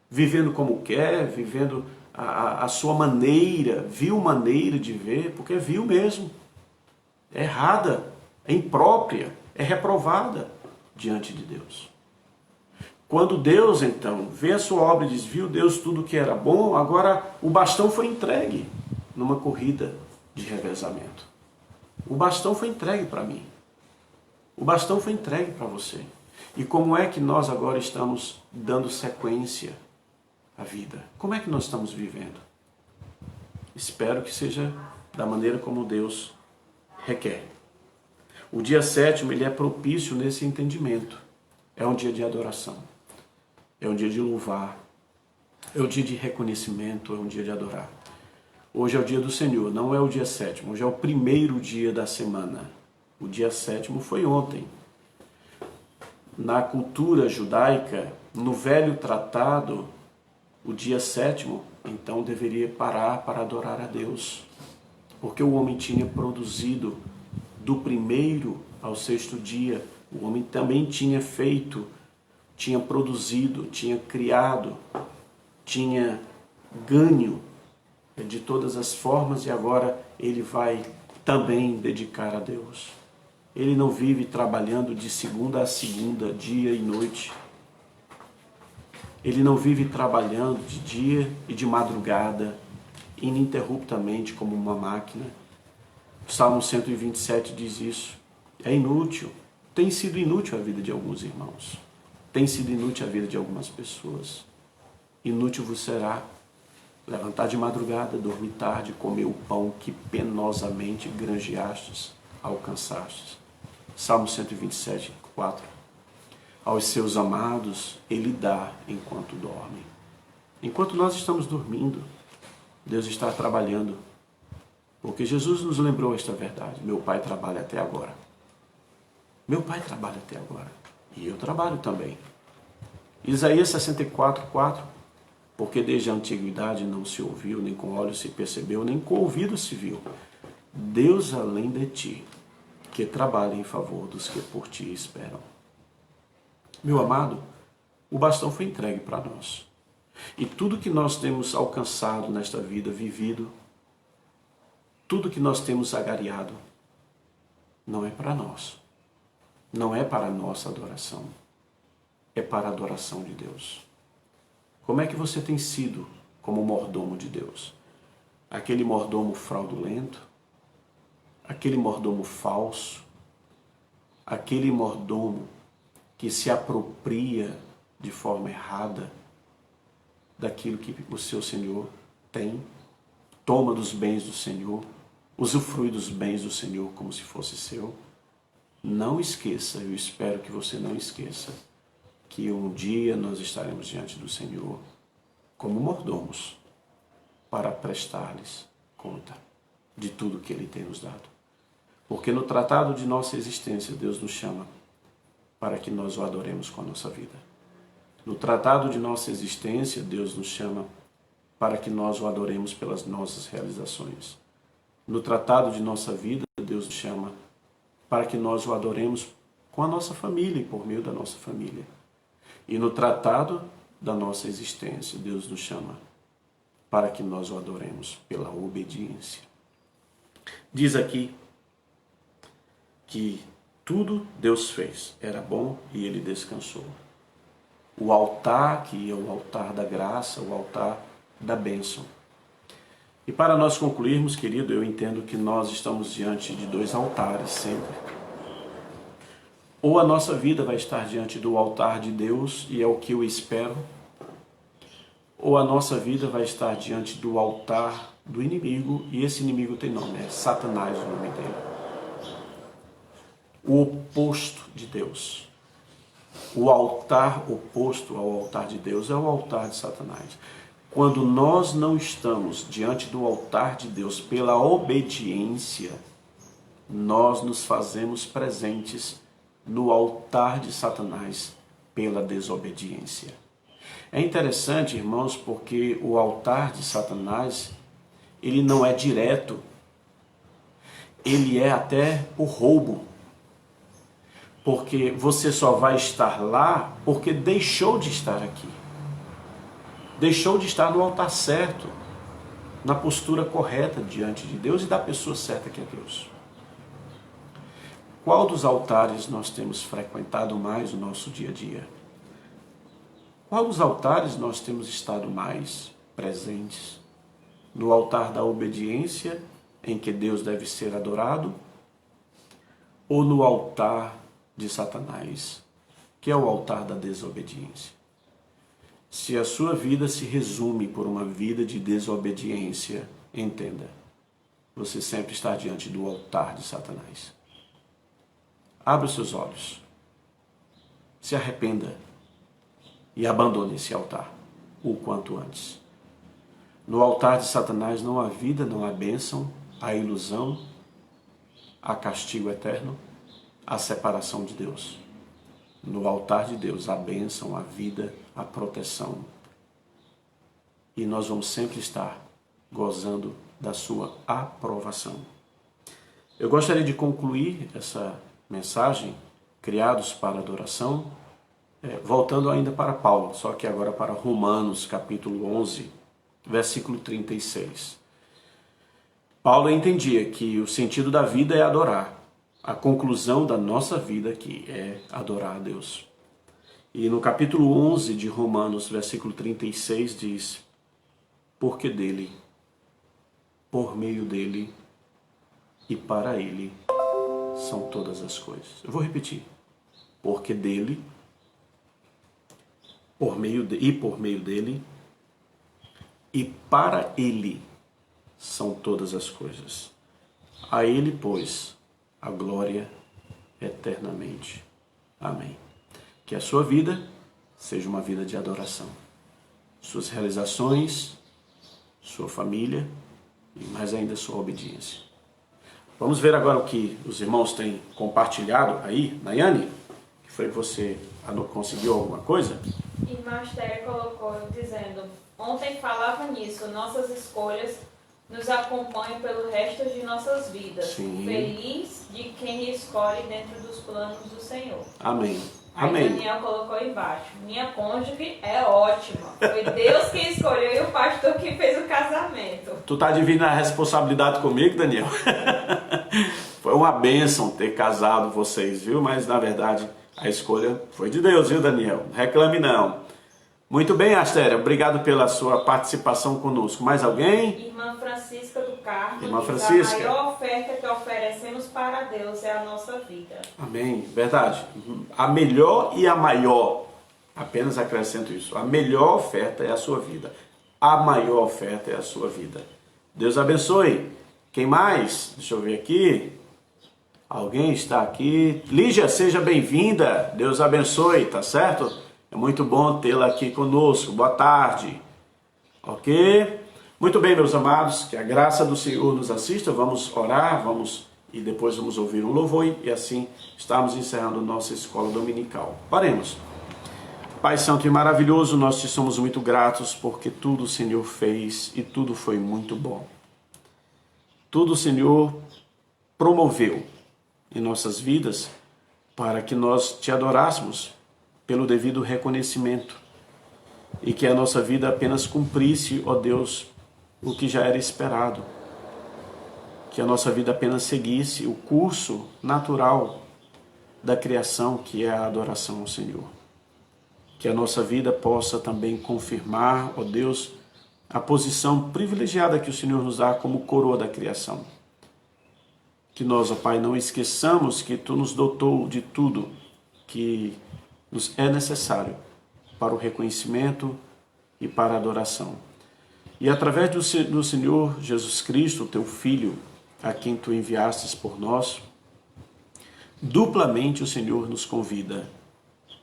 Vivendo como quer, vivendo a sua maneira, vil maneira de ver, porque é vil mesmo. É errada, é imprópria, é reprovada diante de Deus. Quando Deus, então, vê a sua obra e diz: viu Deus tudo que era bom, agora o bastão foi entregue numa corrida de revezamento. O bastão foi entregue para mim. O bastão foi entregue para você. E como é que nós agora estamos dando sequência à vida? Como é que nós estamos vivendo? Espero que seja da maneira como Deus requer. O dia sétimo, ele é propício nesse entendimento. É um dia de adoração. É um dia de louvar. É um dia de reconhecimento. É um dia de adorar. Hoje é o dia do Senhor, não é o dia sétimo. Hoje é o primeiro dia da semana. O dia sétimo foi ontem. Na cultura judaica, no velho tratado, o dia sétimo, então, deveria parar para adorar a Deus. Porque o homem tinha produzido do primeiro ao sexto dia. O homem também tinha feito, tinha produzido, tinha criado, tinha ganho de todas as formas e agora ele vai também dedicar a Deus. Ele não vive trabalhando de segunda a segunda, dia e noite. Ele não vive trabalhando de dia e de madrugada, ininterruptamente como uma máquina. O Salmo 127 diz isso. É inútil. Tem sido inútil a vida de alguns irmãos. Tem sido inútil a vida de algumas pessoas. Inútil vos será levantar de madrugada, dormir tarde, comer o pão que penosamente granjeastes, alcançastes. Salmo 127, 4. Aos seus amados ele dá enquanto dormem. Enquanto nós estamos dormindo, Deus está trabalhando. Porque Jesus nos lembrou esta verdade. Meu Pai trabalha até agora. Meu Pai trabalha até agora. E eu trabalho também. Isaías 64, 4. Porque desde a antiguidade não se ouviu, nem com olhos se percebeu, nem com ouvido se viu. Deus além de ti, que trabalha em favor dos que por ti esperam. Meu amado, o bastão foi entregue para nós. E tudo que nós temos alcançado nesta vida, vivido, tudo que nós temos agariado, não é para nós. Não é para a nossa adoração. É para a adoração de Deus. Como é que você tem sido como mordomo de Deus? Aquele mordomo fraudulento? Aquele mordomo falso? Aquele mordomo que se apropria de forma errada daquilo que o seu Senhor tem? Toma dos bens do Senhor? Usufrui dos bens do Senhor como se fosse seu? não esqueça, eu espero que você não esqueça, que um dia nós estaremos diante do Senhor como mordomos para prestar-lhes conta de tudo que Ele tem nos dado. Porque no tratado de nossa existência, Deus nos chama para que nós o adoremos com a nossa vida. No tratado de nossa existência, Deus nos chama para que nós o adoremos pelas nossas realizações. No tratado de nossa vida, Deus nos chama para que nós o adoremos com a nossa família e por meio da nossa família. E no tratado da nossa existência, Deus nos chama para que nós o adoremos pela obediência. Diz aqui que tudo Deus fez, era bom e Ele descansou. O altar, que é o altar da graça, o altar da bênção. E para nós concluirmos, querido, eu entendo que nós estamos diante de dois altares sempre. Ou a nossa vida vai estar diante do altar de Deus, e é o que eu espero, ou a nossa vida vai estar diante do altar do inimigo, e esse inimigo tem nome, é Satanás o nome dele. O oposto de Deus. O altar oposto ao altar de Deus é o altar de Satanás. Quando nós não estamos diante do altar de Deus pela obediência, nós nos fazemos presentes no altar de Satanás pela desobediência. É interessante, irmãos, porque o altar de Satanás, ele não é direto, ele é até o roubo. Porque você só vai estar lá porque deixou de estar aqui. Deixou de estar no altar certo, na postura correta diante de Deus e da pessoa certa que é Deus. Qual dos altares nós temos frequentado mais no nosso dia a dia? Qual dos altares nós temos estado mais presentes? No altar da obediência, em que Deus deve ser adorado? Ou no altar de Satanás, que é o altar da desobediência? Se a sua vida se resume por uma vida de desobediência, entenda, você sempre está diante do altar de Satanás. Abra os seus olhos, se arrependa e abandone esse altar o quanto antes. No altar de Satanás não há vida, não há bênção, há ilusão, há castigo eterno, há separação de Deus. No altar de Deus há bênção, há vida, há proteção. E nós vamos sempre estar gozando da sua aprovação. Eu gostaria de concluir essa mensagem, Criados para Adoração, voltando ainda para Paulo, só que agora para Romanos, capítulo 11, versículo 36. Paulo entendia que o sentido da vida é adorar. A conclusão da nossa vida aqui é adorar a Deus. E no capítulo 11 de Romanos, versículo 36, diz: porque dele, por meio dele e para ele são todas as coisas. Eu vou repetir. Porque dele, por meio dele e para ele são todas as coisas. A ele, pois, a glória eternamente. Amém. Que a sua vida seja uma vida de adoração. Suas realizações, sua família e mais ainda sua obediência. Vamos ver agora o que os irmãos têm compartilhado aí, Nayane, que foi que você conseguiu alguma coisa? Irmã Esther colocou dizendo: ontem falava nisso, nossas escolhas nos acompanham pelo resto de nossas vidas. Sim. Feliz de quem escolhe dentro dos planos do Senhor. Amém. Aí Amém. Daniel colocou embaixo: minha cônjuge é ótima. Foi Deus que escolheu e o pastor que fez o casamento. Tu tá dividindo a responsabilidade comigo, Daniel? Foi uma bênção ter casado vocês, viu? Mas na verdade a escolha foi de Deus, viu, Daniel? Não reclame não. Muito bem, Astéria, obrigado pela sua participação conosco. Mais alguém? Irmã Francisca do Carmo. Irmã diz: Francisca. a maior oferta que oferecemos para Deus é a nossa vida. Amém, verdade. A melhor e a maior, apenas acrescento isso, a melhor oferta é a sua vida. A maior oferta é a sua vida. Deus abençoe. Quem mais? Deixa eu ver aqui. Alguém está aqui. Lígia, seja bem-vinda. Deus abençoe, tá certo? É muito bom tê-la aqui conosco. Boa tarde. Ok? Muito bem, meus amados, que a graça do Senhor nos assista. Vamos orar, e depois vamos ouvir um louvor e assim estamos encerrando nossa escola dominical. Oremos. Pai Santo e maravilhoso, nós te somos muito gratos porque tudo o Senhor fez e tudo foi muito bom. Tudo o Senhor promoveu em nossas vidas para que nós te adorássemos pelo devido reconhecimento e que a nossa vida apenas cumprisse, ó Deus, o que já era esperado. Que a nossa vida apenas seguisse o curso natural da criação, que é a adoração ao Senhor. Que a nossa vida possa também confirmar, ó Deus, a posição privilegiada que o Senhor nos dá como coroa da criação. Que nós, ó Pai, não esqueçamos que Tu nos dotou de tudo que nos é necessário para o reconhecimento e para a adoração. E através do Senhor Jesus Cristo, Teu Filho, a quem Tu enviastes por nós, duplamente o Senhor nos convida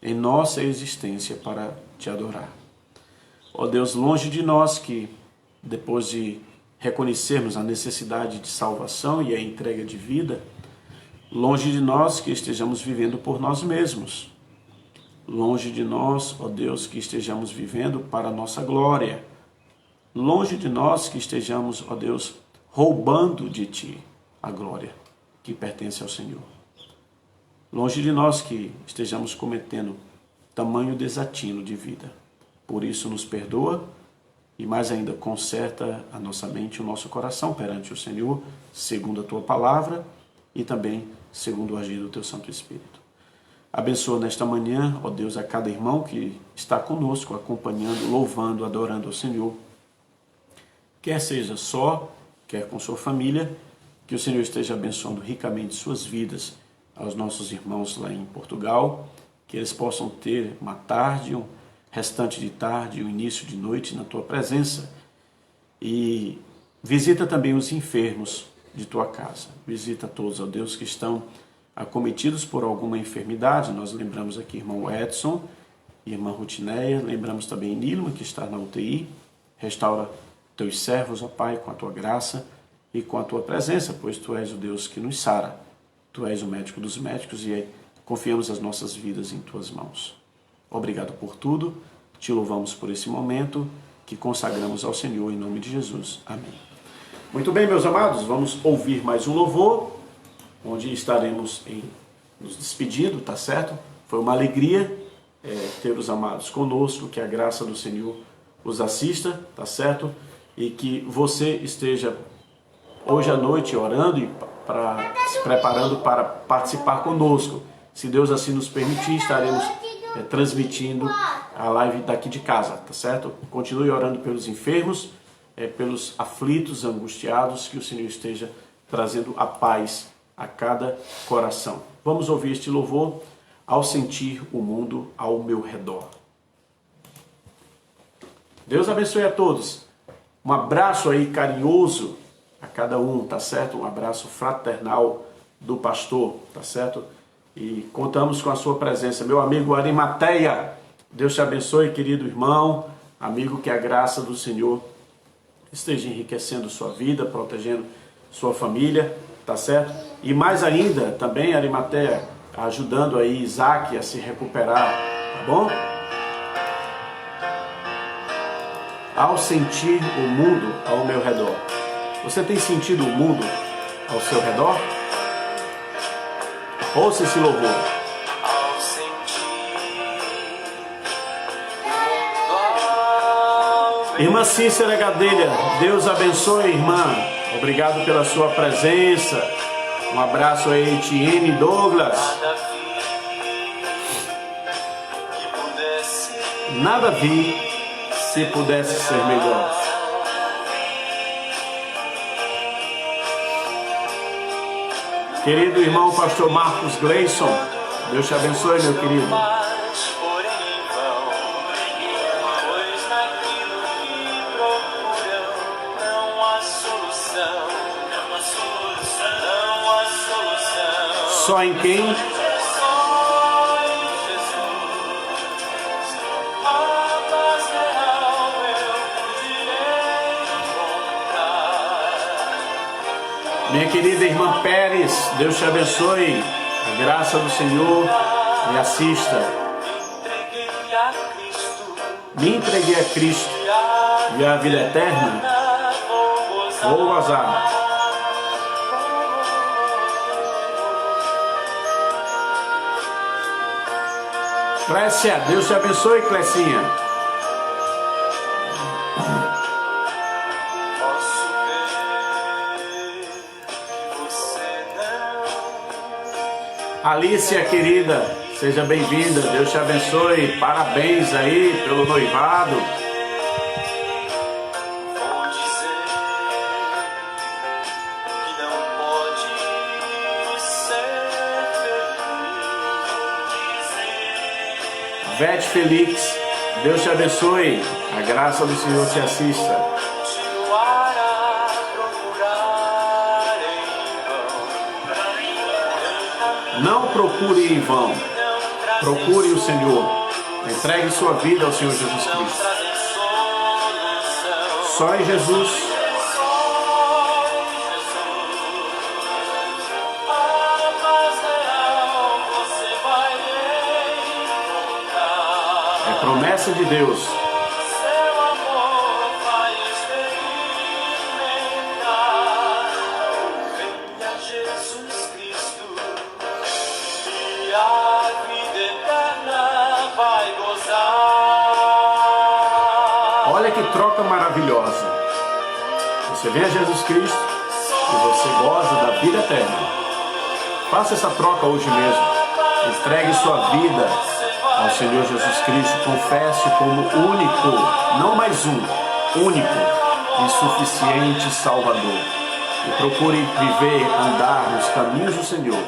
em nossa existência para Te adorar. Ó Deus, longe de nós que, depois de reconhecermos a necessidade de salvação e a entrega de vida, longe de nós que estejamos vivendo por nós mesmos, longe de nós, ó Deus, que estejamos vivendo para a nossa glória, longe de nós que estejamos, ó Deus, roubando de Ti a glória que pertence ao Senhor. Longe de nós que estejamos cometendo tamanho desatino de vida. Por isso nos perdoa e mais ainda conserta a nossa mente e o nosso coração perante o Senhor, segundo a Tua palavra e também segundo o agir do Teu Santo Espírito. Abençoa nesta manhã, ó Deus, a cada irmão que está conosco, acompanhando, louvando, adorando ao Senhor. Quer seja só, quer com sua família, que o Senhor esteja abençoando ricamente suas vidas, aos nossos irmãos lá em Portugal, que eles possam ter uma tarde, um restante de tarde, um início de noite na Tua presença. E visita também os enfermos de Tua casa. Visita todos, ó Deus, que estão acometidos por alguma enfermidade. Nós lembramos aqui irmão Edson e irmã Rutineia, lembramos também Nilma, que está na UTI. Restaura Teus servos, ó Pai, com a Tua graça e com a Tua presença, pois Tu és o Deus que nos sara. Tu és o médico dos médicos e confiamos as nossas vidas em Tuas mãos. Obrigado por tudo, Te louvamos por esse momento que consagramos ao Senhor em nome de Jesus. Amém. Muito bem, meus amados, vamos ouvir mais um louvor, onde estaremos nos despedindo, tá certo? Foi uma alegria ter os amados conosco, que a graça do Senhor os assista, tá certo? E que você esteja hoje à noite orando e se preparando para participar conosco. Se Deus assim nos permitir, estaremos transmitindo a live daqui de casa, tá certo? Continue orando pelos enfermos, pelos aflitos, angustiados, que o Senhor esteja trazendo a paz a cada coração. Vamos ouvir este louvor, ao sentir o mundo ao meu redor. Deus abençoe a todos. Um abraço aí carinhoso a cada um, tá certo? Um abraço fraternal do pastor, tá certo? E contamos com a sua presença. Meu amigo Arimateia, Deus te abençoe, querido irmão, amigo, que a graça do Senhor esteja enriquecendo sua vida, protegendo sua família, tá certo? E mais ainda, também Arimateia, ajudando aí Isaac a se recuperar, tá bom? Ao sentir o mundo ao meu redor. Você tem sentido o mundo ao seu redor? Ouça esse louvor. Irmã Cícera Gadelha, Deus abençoe, irmã. Obrigado pela sua presença. Um abraço aí, Etienne Douglas. Nada vi se pudesse ser melhor. Querido irmão pastor Marcos Gleison, Deus te abençoe, meu querido. Não há solução. Só em quem? Minha querida irmã Pérez, Deus te abençoe. A graça do Senhor me assista. Me entreguei a Cristo e a vida eterna vou gozar. Clécia, Deus te abençoe, Clecinha. Alicia, querida, seja bem-vinda, Deus te abençoe, parabéns aí pelo noivado. Vou dizer que não pode ser feliz. Vete Felix, Deus te abençoe, a graça do Senhor te assista. Não procure em vão, procure o Senhor, entregue sua vida ao Senhor Jesus Cristo. Só em Jesus. É promessa de Deus. Olha que troca maravilhosa. Você vem a Jesus Cristo e você goza da vida eterna. Faça essa troca hoje mesmo. Entregue sua vida ao Senhor Jesus Cristo. Confesse como único, não mais único e suficiente Salvador. E procure viver, andar nos caminhos do Senhor.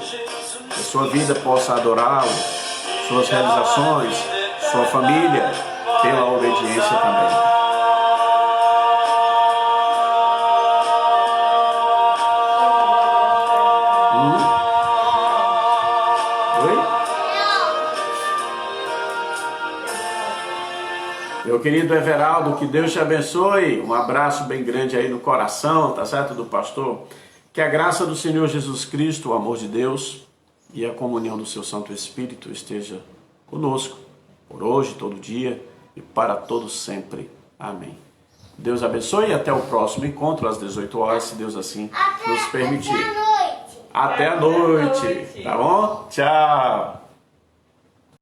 Que a sua vida possa adorá-lo, suas realizações, sua família, pela obediência também. Meu querido Everaldo, que Deus te abençoe. Um abraço bem grande aí no coração, tá certo, do pastor? Que a graça do Senhor Jesus Cristo, o amor de Deus e a comunhão do seu Santo Espírito esteja conosco, por hoje, todo dia e para todos sempre. Amém. Deus abençoe e até o próximo encontro às 18 horas, se Deus assim nos permitir. Até a noite, tá bom? Tchau.